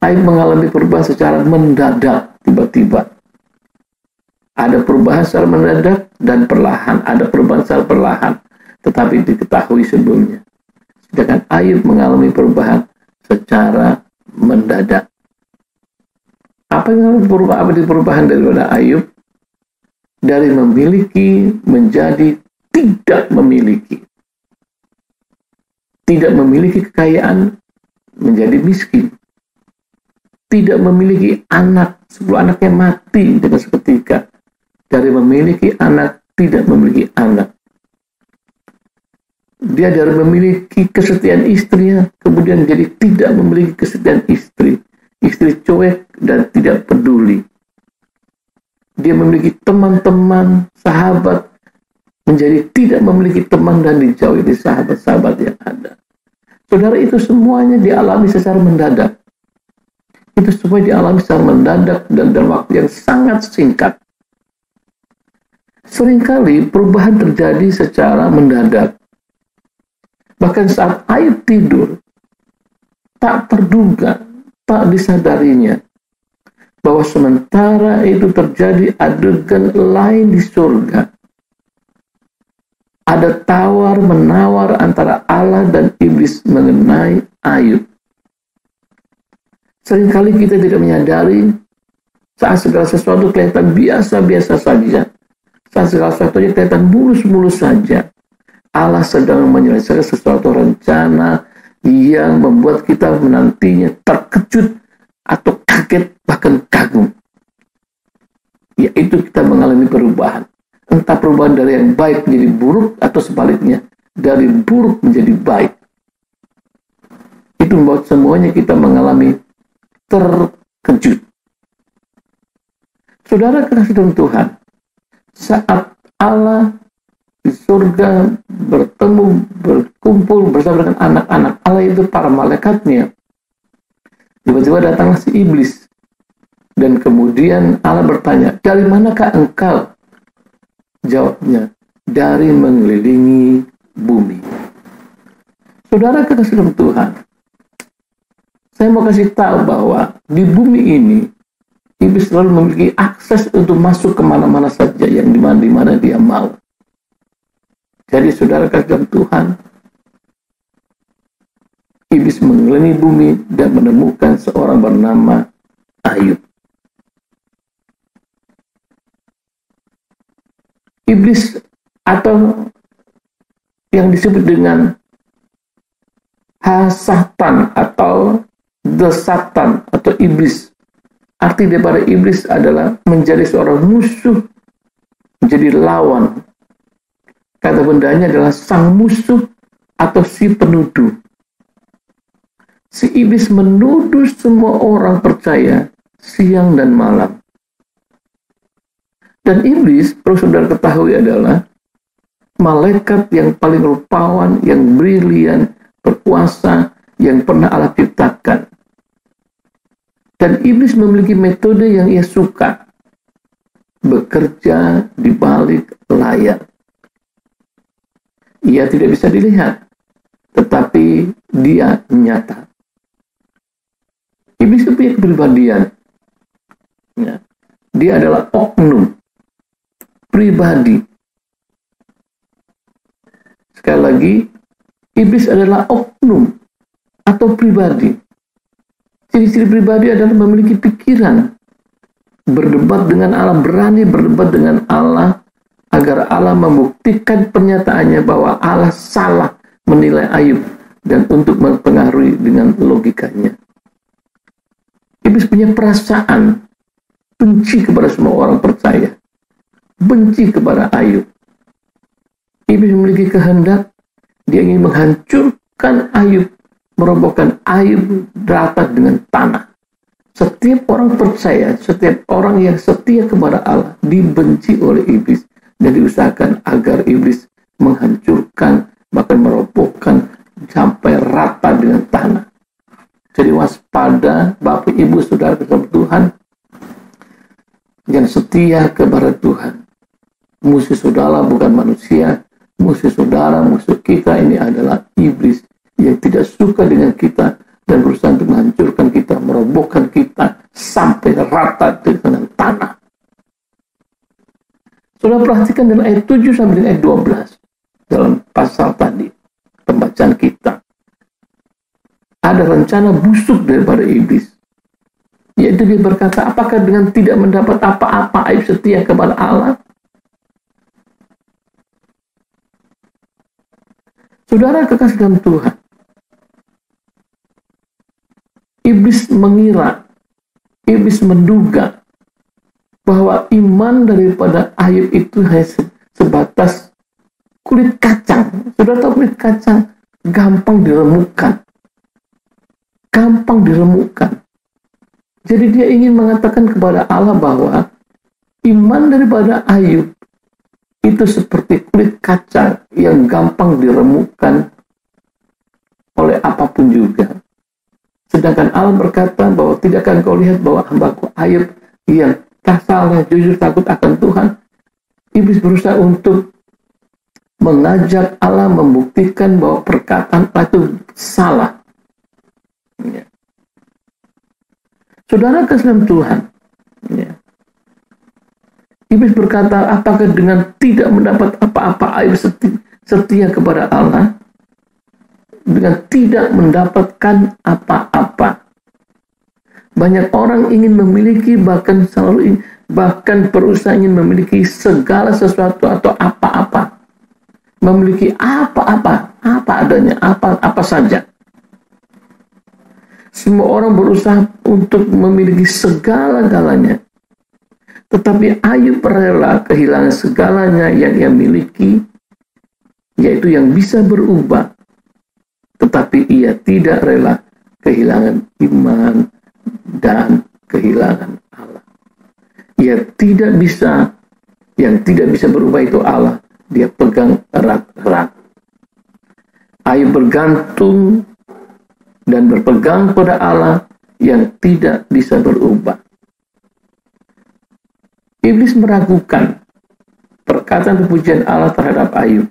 Ayub mengalami perubahan secara mendadak, tiba-tiba. Ada perubahan secara mendadak dan perlahan. Ada perubahan secara perlahan, tetapi diketahui sebelumnya. Sedangkan Ayub mengalami perubahan secara mendadak. Apa yang perubahan daripada Ayub? Dari memiliki menjadi tidak memiliki. Tidak memiliki kekayaan menjadi miskin. Tidak memiliki anak, 10 anaknya mati dengan seketika. Dari memiliki anak, tidak memiliki anak. Dia dari memiliki kesetiaan istrinya, kemudian jadi tidak memiliki kesetiaan istri. Istri cuek dan tidak peduli. Dia memiliki teman-teman, sahabat, menjadi tidak memiliki teman dan dijauhi dari sahabat-sahabat yang ada. Saudara, itu semuanya dialami secara mendadak. Itu semua dialami secara mendadak dan dalam waktu yang sangat singkat. Seringkali perubahan terjadi secara mendadak. Bahkan saat Ayub tidur, tak terduga, tak disadarinya, bahwa sementara itu terjadi adegan lain di surga. Ada tawar-menawar antara Allah dan iblis mengenai Ayub. Seringkali kita tidak menyadari saat segala sesuatu kelihatan biasa-biasa saja. Saat segala sesuatu kelihatan mulus-mulus saja. Allah sedang menyelesaikan sesuatu rencana yang membuat kita menantinya terkejut atau kaget, bahkan kagum. Yaitu kita mengalami perubahan. Entah perubahan dari yang baik menjadi buruk atau sebaliknya, dari buruk menjadi baik. Itu membuat semuanya kita mengalami terkejut. Saudara kasih dalam Tuhan, saat Allah di surga bertemu, berkumpul bersama dengan anak-anak Allah itu, para malaikatnya, tiba-tiba datanglah si iblis. Dan kemudian Allah bertanya, dari manakah engkau? Jawabnya, dari mengelilingi bumi. Saudara kekasih dalam Tuhan, saya mau kasih tahu bahwa di bumi ini iblis selalu memiliki akses untuk masuk kemana-mana saja, yang dimana dia mau. Jadi saudara kasih dalam Tuhan, iblis mengelilingi bumi dan menemukan seorang bernama Ayub. Iblis atau yang disebut dengan Satan atau the Satan atau iblis. Arti daripada iblis adalah menjadi seorang musuh, menjadi lawan. Kata bendanya adalah sang musuh atau si penuduh. Si iblis menuduh semua orang percaya siang dan malam. Dan iblis, perlu saudara ketahui, adalah malaikat yang paling rupawan, yang brilian, berkuasa, yang pernah Allah ciptakan. Dan iblis memiliki metode yang ia suka, bekerja di balik layar. Ia tidak bisa dilihat, tetapi dia nyata. Iblis itu punya kepribadian. Ya. Dia adalah oknum, pribadi. Sekali lagi, iblis adalah oknum atau pribadi. Ciri-ciri pribadi adalah memiliki pikiran, berdebat dengan Allah, berani berdebat dengan Allah, agar Allah membuktikan pernyataannya bahwa Allah salah menilai Ayub, dan untuk mempengaruhi dengan logikanya. Iblis punya perasaan benci kepada semua orang percaya, benci kepada Ayub. Iblis memiliki kehendak, dia ingin menghancurkan Ayub, merobohkan Ayub rata dengan tanah. Setiap orang percaya, setiap orang yang setia kepada Allah dibenci oleh iblis, dan diusahakan agar iblis menghancurkan, bahkan merobohkan sampai rata dengan tanah. Jadi waspada Bapak Ibu Saudara kepada Tuhan yang setia kepada Tuhan. Musuh saudara bukan manusia, musuh saudara, musuh kita ini adalah iblis yang tidak suka dengan kita dan berusaha untuk menghancurkan kita, merobohkan kita sampai rata dengan tanah. Saudara perhatikan dalam ayat 7 sampai ayat 12 dalam pasal tadi, pembacaan kita. Ada rencana busuk daripada iblis, yaitu dia berkata, apakah dengan tidak mendapat apa-apa Ayub setia kepada Allah? Saudara kekasih dalam Tuhan, iblis mengira, iblis menduga bahwa iman daripada Ayub itu hanya sebatas kulit kacang. Saudara tahu kulit kacang gampang diremukkan. Gampang diremukkan. Jadi dia ingin mengatakan kepada Allah bahwa iman daripada Ayub itu seperti kulit kacang yang gampang diremukkan oleh apapun juga. Sedangkan Allah berkata bahwa tidakkah engkau lihat bahwa hambaku Ayub yang tak salah, jujur, takut akan Tuhan. Iblis berusaha untuk mengajak Allah membuktikan bahwa perkataan Allah itu salah. Ya. Saudara kasih Tuhan, ya. Iblis berkata, apakah dengan tidak mendapat apa-apa Ayub setia kepada Allah, dengan tidak mendapatkan apa-apa. Banyak orang ingin memiliki, bahkan berusaha ingin memiliki segala sesuatu atau apa-apa, memiliki apa-apa, apa adanya, apa saja. Semua orang berusaha untuk memiliki segala-galanya. Tetapi Ayub rela kehilangan segalanya yang ia miliki, yaitu yang bisa berubah. Tetapi ia tidak rela kehilangan iman dan kehilangan Allah. Ia tidak bisa, yang tidak bisa berubah itu Allah. Dia pegang erat-erat. Ayub bergantung dan berpegang pada Allah yang tidak bisa berubah. Iblis meragukan perkataan pujian Allah terhadap Ayub,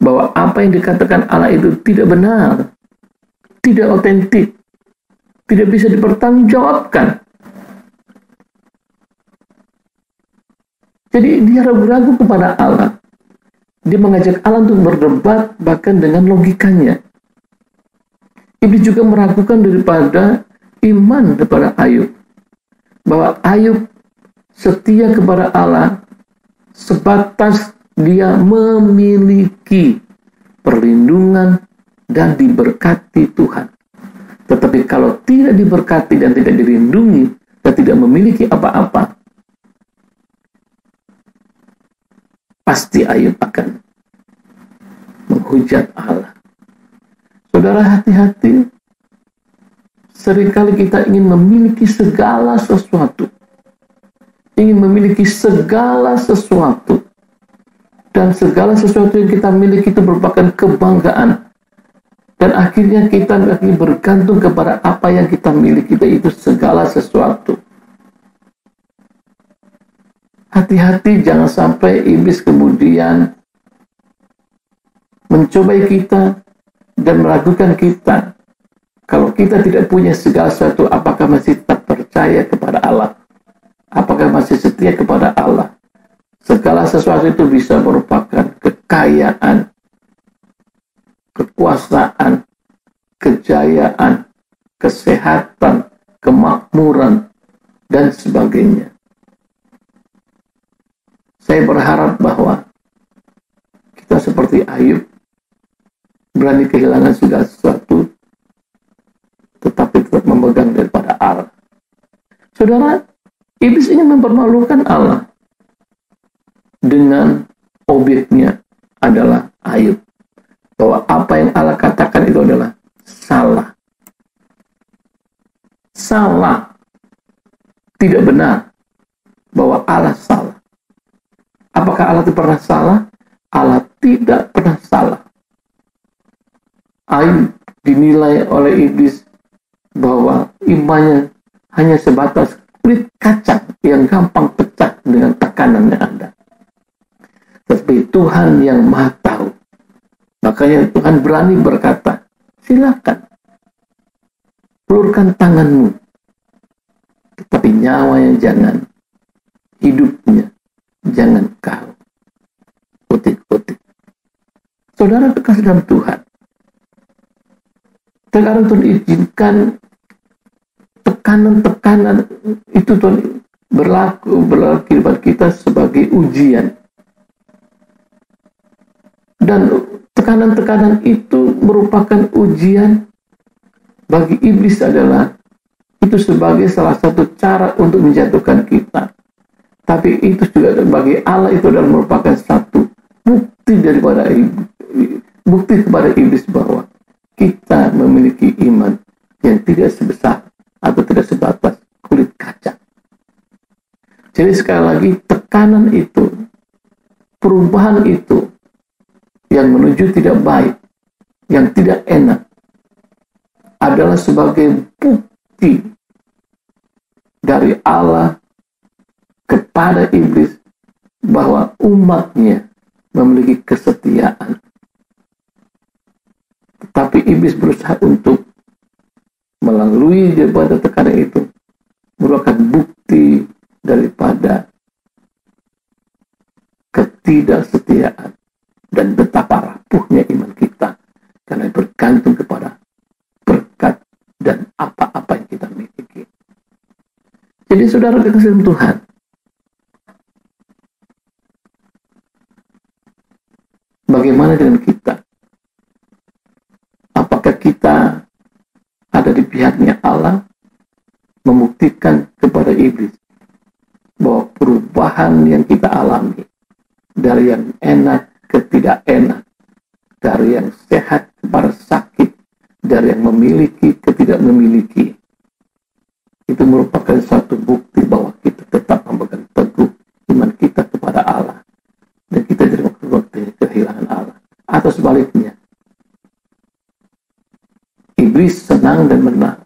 bahwa apa yang dikatakan Allah itu tidak benar, tidak otentik, tidak bisa dipertanggungjawabkan. Jadi dia ragu-ragu kepada Allah. Dia mengajak Allah untuk berdebat bahkan dengan logikanya. Iblis juga meragukan daripada iman kepada Ayub, bahwa Ayub setia kepada Allah sebatas dia memiliki perlindungan dan diberkati Tuhan. Tetapi kalau tidak diberkati dan tidak dilindungi dan tidak memiliki apa-apa, pasti Ayub akan menghujat Allah. Saudara, hati-hati. Seringkali kita ingin memiliki segala sesuatu. Ingin memiliki segala sesuatu. Dan segala sesuatu yang kita miliki itu merupakan kebanggaan. Dan akhirnya kita akan bergantung kepada apa yang kita miliki, itu segala sesuatu. Hati-hati jangan sampai iblis kemudian mencobai kita dan meragukan kita. Kalau kita tidak punya segala sesuatu, apakah masih tetap percaya kepada Allah? Apakah masih setia kepada Allah? Segala sesuatu itu bisa merupakan kekayaan, kekuasaan, kejayaan, kesehatan, kemakmuran, dan sebagainya. Saya berharap bahwa kita seperti Ayub, berani kehilangan segala sesuatu, tetapi tetap memegang daripada Allah. Saudara, iblis ingin mempermalukan Allah dengan objeknya adalah Ayub. Bahwa apa yang Allah katakan itu adalah salah. Salah. Tidak benar. Bahwa Allah salah. Apakah Allah itu pernah salah? Allah tidak pernah salah. Ayub dinilai oleh iblis bahwa imannya hanya sebatas kulit kacang yang gampang pecah dengan tekanan yang ada. Tetapi Tuhan yang Maha Tahu, makanya Tuhan berani berkata, silakan ulurkan tanganmu, tetapi nyawanya jangan, hidupnya jangan kau utik-utik. Saudara kekasih dalam Tuhan, terkadang Tuhan izinkan tekanan-tekanan itu Tuhan berlaku kepada kita sebagai ujian. Dan tekanan-tekanan itu merupakan ujian bagi iblis, adalah itu sebagai salah satu cara untuk menjatuhkan kita. Tapi itu juga bagi Allah itu adalah merupakan satu bukti daripada bukti kepada iblis bahwa kita memiliki iman yang tidak sebesar atau tidak sebatas kulit kaca. Jadi sekali lagi, tekanan itu, perubahan itu yang menuju tidak baik, yang tidak enak, adalah sebagai bukti dari Allah kepada iblis bahwa umatnya memiliki kesetiaan. Tetapi iblis berusaha untuk melalui daripada tekanan itu merupakan bukti daripada ketidaksetiaan dan betapa rapuhnya iman kita karena bergantung kepada berkat dan apa-apa yang kita miliki. Jadi saudara dikasihi Tuhan, bagaimana dengan kita? Apakah kita ada di pihaknya Allah, membuktikan kepada iblis bahwa perubahan yang kita alami dari yang enak ke tidak enak, dari yang sehat kepada sakit, dari yang memiliki ke tidak memiliki, itu merupakan suatu bukti bahwa kita tetap memegang teguh iman kita kepada Allah dan kita tidak kehilangan Allah. Atau sebaliknya, iblis senang dan menang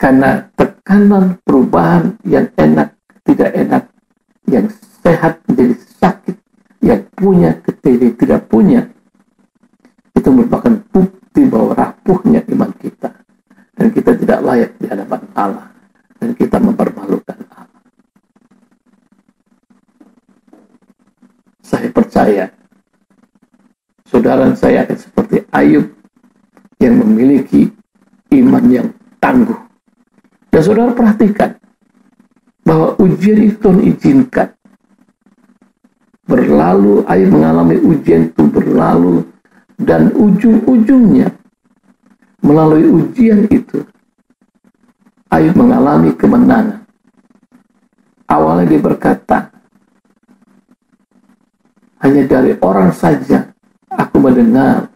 karena tekanan perubahan yang enak tidak enak, yang sehat menjadi sakit, punya ketika tidak punya, itu merupakan bukti bahwa rapuhnya iman kita dan kita tidak layak di hadapan Allah dan kita mempermalukan Allah. Saya percaya saudara saya akan seperti Ayub yang memiliki iman yang tangguh. Dan saudara perhatikan bahwa ujian itu Tuhan izinkan. Berlalu, Ayub mengalami ujian itu berlalu, dan ujung-ujungnya melalui ujian itu Ayub mengalami kemenangan. Awalnya dia berkata, hanya dari orang saja aku mendengar,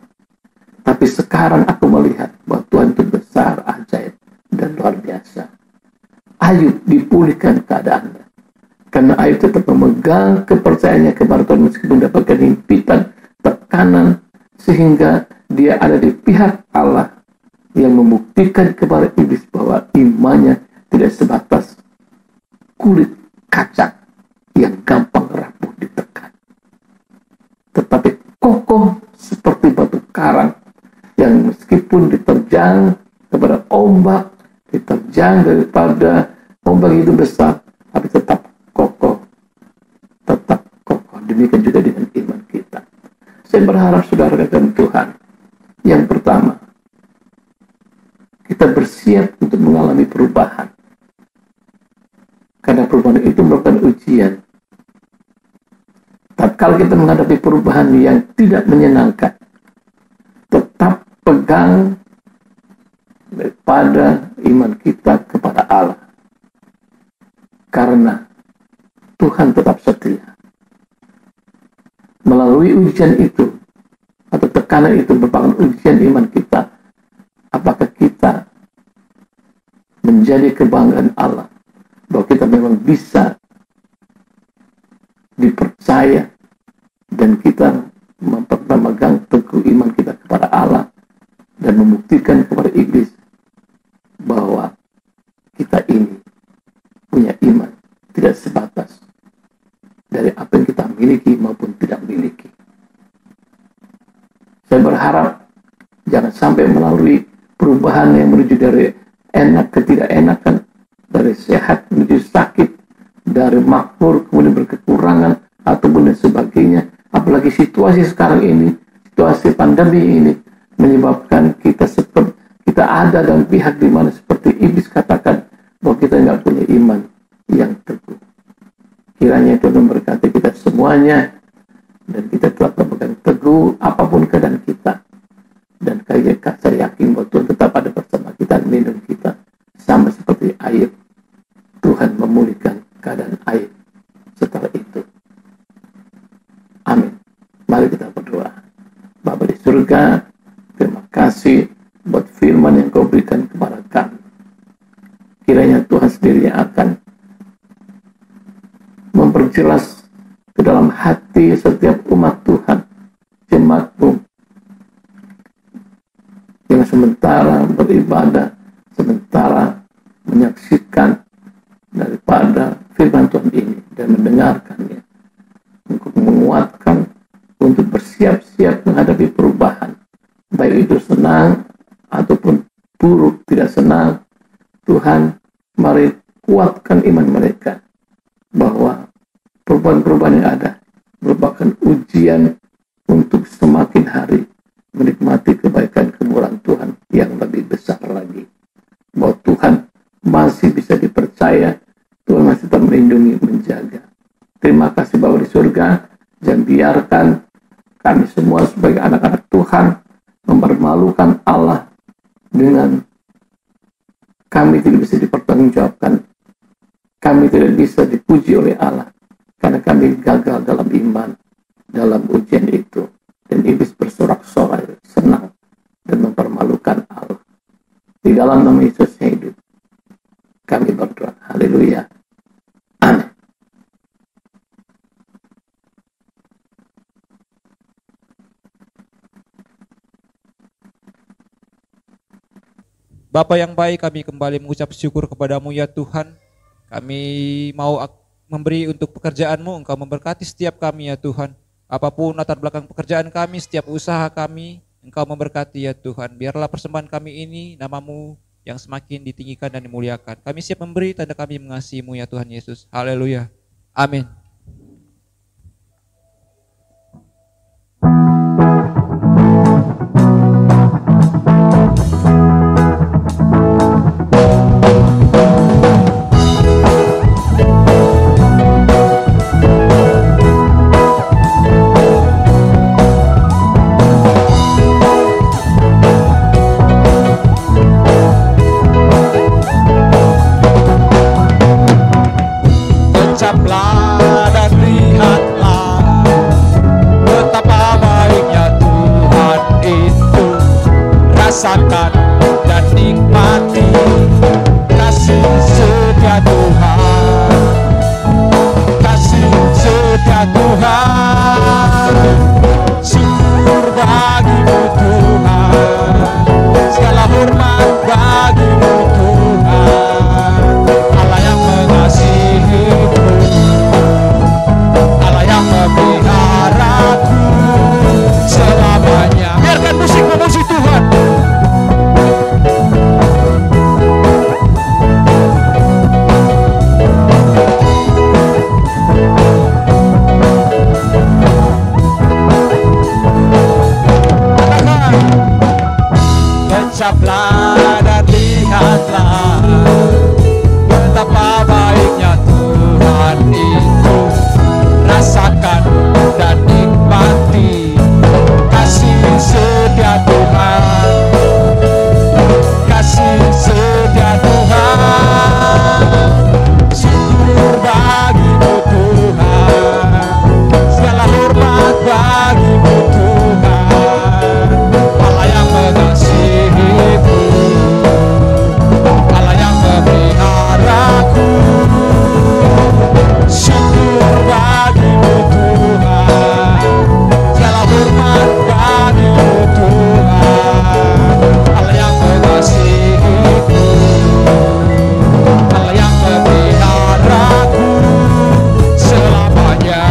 tapi sekarang aku melihat bahwa Tuhan itu besar, ajaib, dan luar biasa. Ayub dipulihkan keadaannya karena Ayub tetap memegang kepercayaannya kepada Tuhan meskipun mendapatkan himpitan, tekanan, sehingga dia ada di pihak Allah yang membuktikan kepada iblis bahwa imannya tidak sebatas kulit kaca yang gampang rapuh ditekan, tetapi kokoh seperti batu karang yang meskipun diterjang kepada ombak, diterjang daripada ombak itu besar, tapi tetap kokoh, tetap kokoh. Demikian juga dengan iman kita. Saya berharap saudara dan Tuhan, yang pertama, kita bersiap untuk mengalami perubahan. Karena perubahan itu merupakan ujian. Tatkala kita menghadapi perubahan yang tidak menyenangkan, tetap pegang daripada iman kita kepada Allah. Karena Tuhan tetap setia. Melalui ujian itu atau tekanan itu merupakan ujian iman kita. Apakah kita menjadi kebanggaan Allah bahwa kita memang bisa dipercaya dan kita memegang teguh iman kita kepada Allah dan membuktikan kepada iblis bahwa kita ini punya iman tidak sebatas dari apa yang kita miliki maupun tidak miliki. Saya berharap jangan sampai melalui perubahan yang menuju dari enak ke tidak enakan, dari sehat menuju sakit, dari makmur kemudian berkekurangan ataupun dan sebagainya. Apalagi situasi sekarang ini, situasi pandemi ini menyebabkan kita ada dalam pihak di mana seperti iblis katakan bahwa kita nggak punya iman yang teguh. Kiranya Tuhan memberkati kita semuanya dan kita tetap memegang teguh apapun keadaan kita. Dan saya yakin bahwa Tuhan tetap ada bersama kita dan melindungi kita sama seperti Ayub. Tuhan memulihkan keadaan Ayub setelah itu. Amin. Mari kita berdoa. Bapa di surga, terima kasih buat firman yang Kau berikan kepada kami. Kiranya Tuhan sendiri yang akan memperjelas ke dalam hati setiap umat Tuhan, jemaat-Mu, yang sementara beribadah, sementara menyaksikan daripada firman Tuhan ini dan mendengarkannya, untuk menguatkan, untuk bersiap-siap menghadapi perubahan, baik itu senang ataupun buruk, tidak senang. Tuhan, mari kuatkan iman mereka bahwa perubahan-perubahan yang ada merupakan ujian untuk semakin hari menikmati kebaikan kemurahan Tuhan yang lebih besar lagi. Bahwa Tuhan masih bisa dipercaya, Tuhan masih tetap melindungi, menjaga. Terima kasih Bapa di surga, jangan biarkan kami semua sebagai anak-anak Tuhan mempermalukan Allah dengan kami tidak bisa dipertanggungjawabkan, kami tidak bisa dipuji oleh Allah karena kami gagal dalam iman, dalam ujian itu, dan iblis bersorak-sorai, senang dan mempermalukan Allah. Di dalam nama Yesus yang hidup, kami berdoa. Haleluya. Amin. Bapa yang baik, kami kembali mengucap syukur kepadamu ya Tuhan. Kami mau memberi untuk pekerjaan-Mu, Engkau memberkati setiap kami ya Tuhan. Apapun latar belakang pekerjaan kami, setiap usaha kami, Engkau memberkati ya Tuhan. Biarlah persembahan kami ini nama-Mu yang semakin ditinggikan dan dimuliakan. Kami siap memberi tanda kami mengasihi-Mu ya Tuhan Yesus. Haleluya. Amin. Ucaplah dan lihatlah betapa baiknya Tuhan itu. Rasakan dan nikmati kasih setia Tuhan, kasih setia Tuhan. Syukur bagimu Tuhan, segala hormat bagimu Tuhan. Allah yang mengasihiku, Allah yang memeliharaku selamanya. Biarkan musik memuji Tuhan. Ucaplah dan lihatlah betapa baiknya Tuhan itu. Rasakan dan nikmati kasih setia Tuhan, kasih setia Tuhan. Syukur bagimu Tuhan, segala hormat bagimu Tuhan. Allah yang mengasihiku, Allah yang memeliharaku. Syukur bagimu Tuhan, segala hormat bagimu Tuhan. Allah yang mengasihiku, Allah yang memeliharaku selamanya,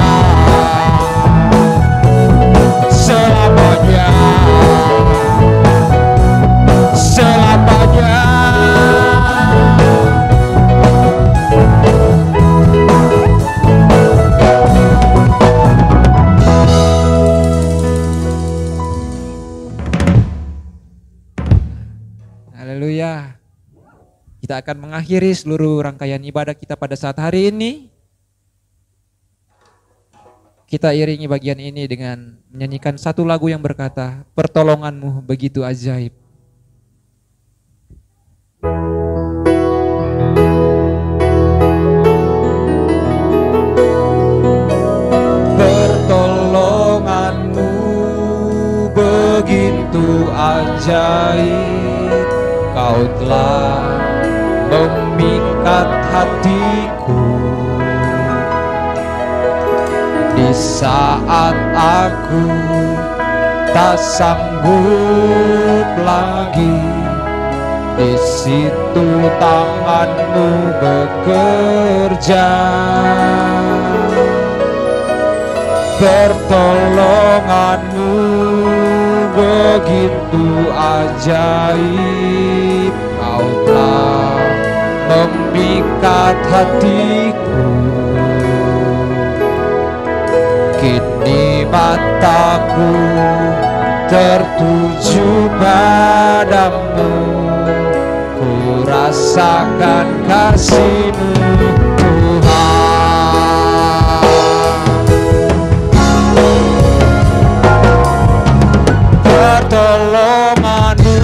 selamanya, selamanya. Haleluya. Kita akan mengakhiri seluruh rangkaian ibadah kita pada saat hari ini. Kita iringi bagian ini dengan menyanyikan satu lagu yang berkata, pertolongan-Mu begitu ajaib. Pertolongan-Mu begitu ajaib, Kau telah memikat hatiku. Di saat aku tak sanggup lagi, di situ tangan-Mu bekerja. Pertolongan-Mu begitu ajaib, Kau telah memikat hatiku. Kini mataku tertuju padamu, ku rasakan kasih-Mu Tuhan. Pertolongan-Mu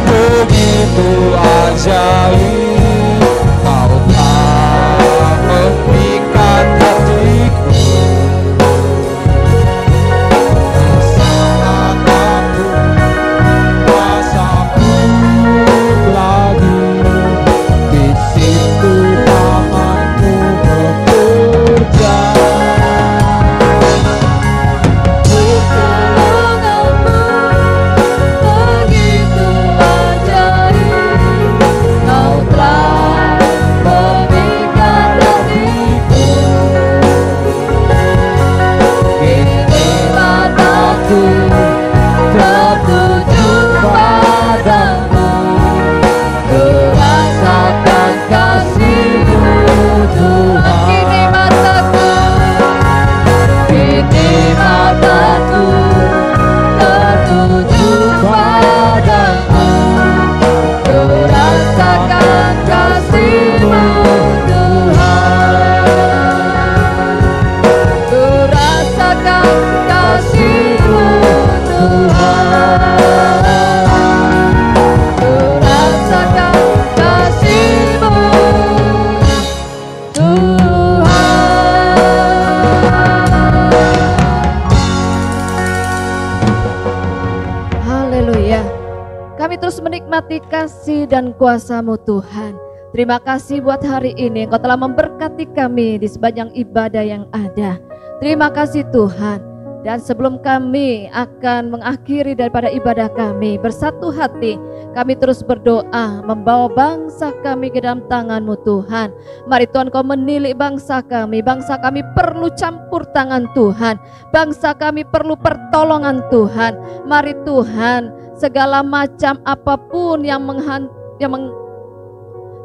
begitu ajaib, Kau telah memikat hatiku. Saat aku tak sanggup lagi, di situ tangan-Mu bekerja. Pertolongan-Mu begitu ajaib, menikmati kasih dan kuasa-Mu Tuhan. Terima kasih buat hari ini Engkau telah memberkati kami di sepanjang ibadah yang ada. Terima kasih Tuhan. Dan sebelum kami akan mengakhiri daripada ibadah kami, bersatu hati kami terus berdoa membawa bangsa kami ke dalam tangan-Mu Tuhan. Mari Tuhan Kau menilik bangsa kami perlu campur tangan Tuhan, bangsa kami perlu pertolongan Tuhan. Mari Tuhan, segala macam apapun yang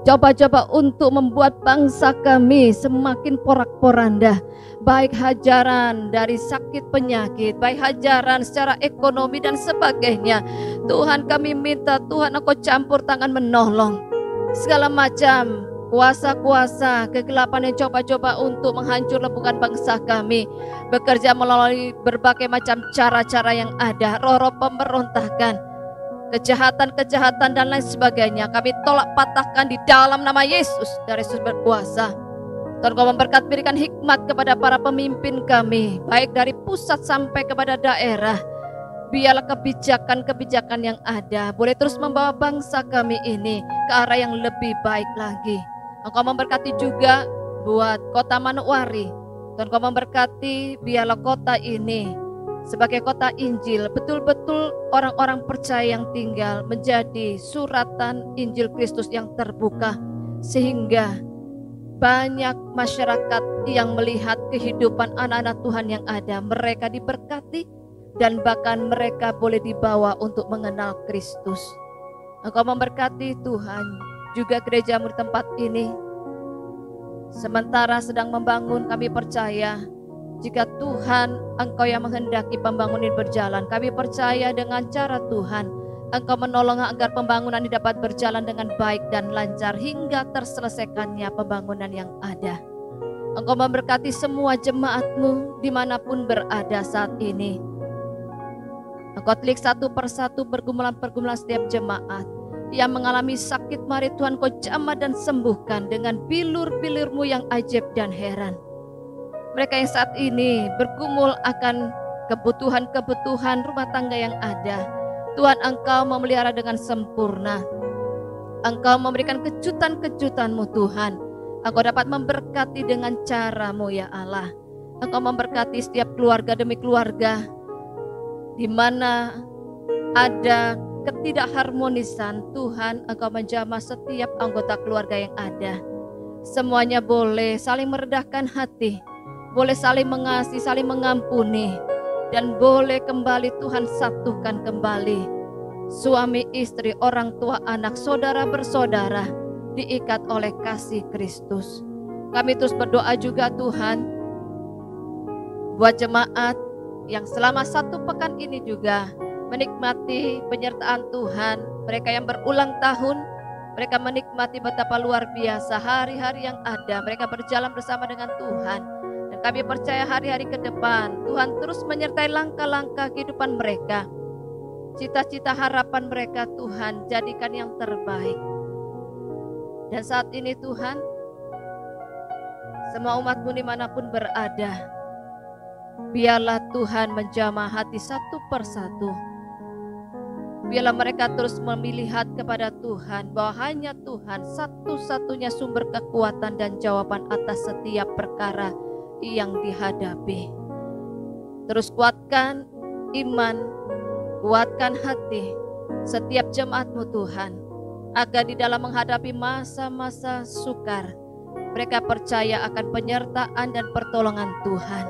coba-coba untuk membuat bangsa kami semakin porak-poranda, baik hajaran dari sakit penyakit, baik hajaran secara ekonomi dan sebagainya. Tuhan, kami minta Tuhan Engkau campur tangan menolong segala macam kuasa-kuasa kegelapan yang coba-coba untuk menghancur lebukan bangsa kami, bekerja melalui berbagai macam cara-cara yang ada, roh-roh pemberontakan, kejahatan-kejahatan dan lain sebagainya. Kami tolak patahkan di dalam nama Yesus dari Yesus berkuasa. Tuhan Kau memberkati, berikan hikmat kepada para pemimpin kami, baik dari pusat sampai kepada daerah. Biarlah kebijakan-kebijakan yang ada boleh terus membawa bangsa kami ini ke arah yang lebih baik lagi. Engkau memberkati juga buat kota Manokwari. Tuhan Kau memberkati, biarlah kota ini sebagai kota Injil, betul-betul orang-orang percaya yang tinggal menjadi suratan Injil Kristus yang terbuka, sehingga banyak masyarakat yang melihat kehidupan anak-anak Tuhan yang ada, mereka diberkati dan bahkan mereka boleh dibawa untuk mengenal Kristus. Engkau memberkati Tuhan juga gereja-Mu di tempat ini. Sementara sedang membangun, kami percaya jika Tuhan Engkau yang menghendaki pembangunan berjalan, kami percaya dengan cara Tuhan Engkau menolong agar pembangunan ini dapat berjalan dengan baik dan lancar hingga terselesaikannya pembangunan yang ada. Engkau memberkati semua jemaat-Mu dimanapun berada saat ini. Engkau telik satu persatu pergumulan-pergumulan setiap jemaat yang mengalami sakit. Mari Tuhan Kau jamah dan sembuhkan dengan bilur-bilur-Mu yang ajaib dan heran. Mereka yang saat ini bergumul akan kebutuhan-kebutuhan rumah tangga yang ada, Tuhan Engkau memelihara dengan sempurna. Engkau memberikan kejutan-kejutan-Mu Tuhan. Engkau dapat memberkati dengan cara-Mu ya Allah. Engkau memberkati setiap keluarga demi keluarga, di mana ada ketidakharmonisan. Tuhan Engkau menjamah setiap anggota keluarga yang ada. Semuanya boleh saling meredahkan hati, boleh saling mengasihi, saling mengampuni, dan boleh kembali Tuhan satukan kembali suami istri, orang tua anak, saudara bersaudara, diikat oleh kasih Kristus. Kami terus berdoa juga Tuhan buat jemaat yang selama 1 pekan ini juga menikmati penyertaan Tuhan. Mereka yang berulang tahun, mereka menikmati betapa luar biasa hari-hari yang ada. Mereka berjalan bersama dengan Tuhan. Kami percaya hari-hari ke depan Tuhan terus menyertai langkah-langkah kehidupan mereka. Cita-cita harapan mereka Tuhan jadikan yang terbaik. Dan saat ini Tuhan, semua umat-Mu dimanapun berada, biarlah Tuhan menjamah hati satu persatu. Biarlah mereka terus melihat kepada Tuhan bahwa hanya Tuhan satu-satunya sumber kekuatan dan jawaban atas setiap perkara yang dihadapi. Terus kuatkan iman, kuatkan hati setiap jemaat-Mu Tuhan, agar di dalam menghadapi masa-masa sukar, mereka percaya akan penyertaan dan pertolongan Tuhan.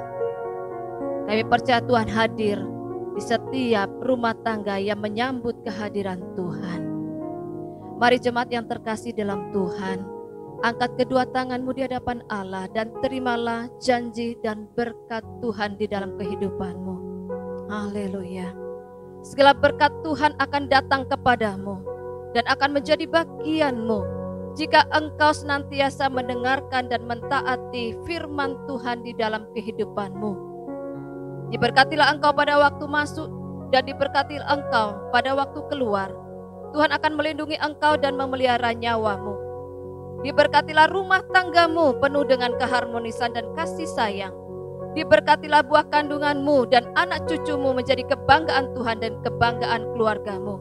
Kami percaya Tuhan hadir di setiap rumah tangga yang menyambut kehadiran Tuhan. Mari jemaat yang terkasih dalam Tuhan, angkat kedua tanganmu di hadapan Allah dan terimalah janji dan berkat Tuhan di dalam kehidupanmu. Haleluya. Segala berkat Tuhan akan datang kepadamu dan akan menjadi bagianmu jika engkau senantiasa mendengarkan dan mentaati firman Tuhan di dalam kehidupanmu. Diberkatilah engkau pada waktu masuk dan diberkatilah engkau pada waktu keluar. Tuhan akan melindungi engkau dan memelihara nyawamu. Diberkatilah rumah tanggamu penuh dengan keharmonisan dan kasih sayang. Diberkatilah buah kandunganmu dan anak cucumu menjadi kebanggaan Tuhan dan kebanggaan keluargamu.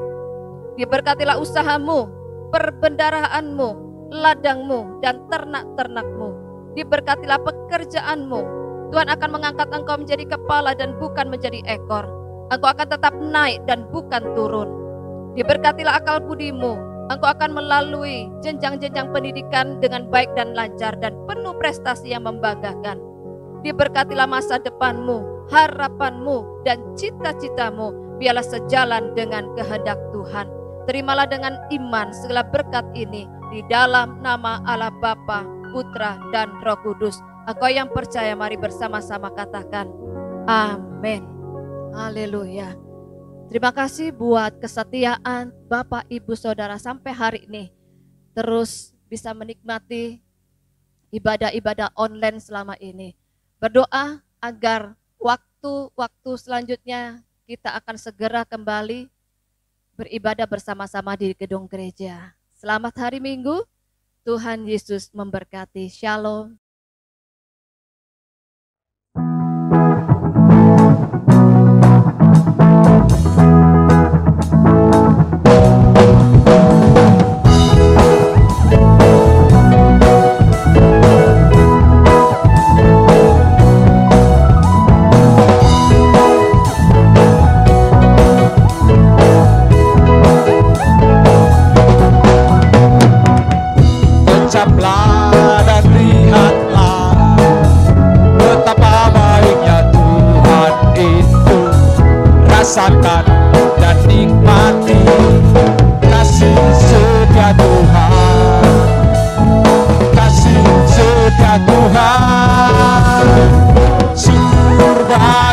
Diberkatilah usahamu, perbendaharaanmu, ladangmu, dan ternak-ternakmu. Diberkatilah pekerjaanmu. Tuhan akan mengangkat engkau menjadi kepala dan bukan menjadi ekor. Engkau akan tetap naik dan bukan turun. Diberkatilah akal budimu. Engkau akan melalui jenjang-jenjang pendidikan dengan baik dan lancar dan penuh prestasi yang membanggakan. Diberkatilah masa depanmu, harapanmu, dan cita-citamu. Biarlah sejalan dengan kehendak Tuhan. Terimalah dengan iman segala berkat ini di dalam nama Allah Bapa, Putra, dan Roh Kudus. Engkau yang percaya, mari bersama-sama katakan amin. Haleluya. Terima kasih buat kesetiaan Bapak, Ibu, Saudara sampai hari ini. Terus bisa menikmati ibadah-ibadah online selama ini. Berdoa agar waktu-waktu selanjutnya kita akan segera kembali beribadah bersama-sama di gedung gereja. Selamat hari Minggu. Tuhan Yesus memberkati. Shalom. Ucaplah dan lihatlah betapa baiknya Tuhan itu. Rasakan dan nikmati kasih setia Tuhan, kasih setia Tuhan. Surga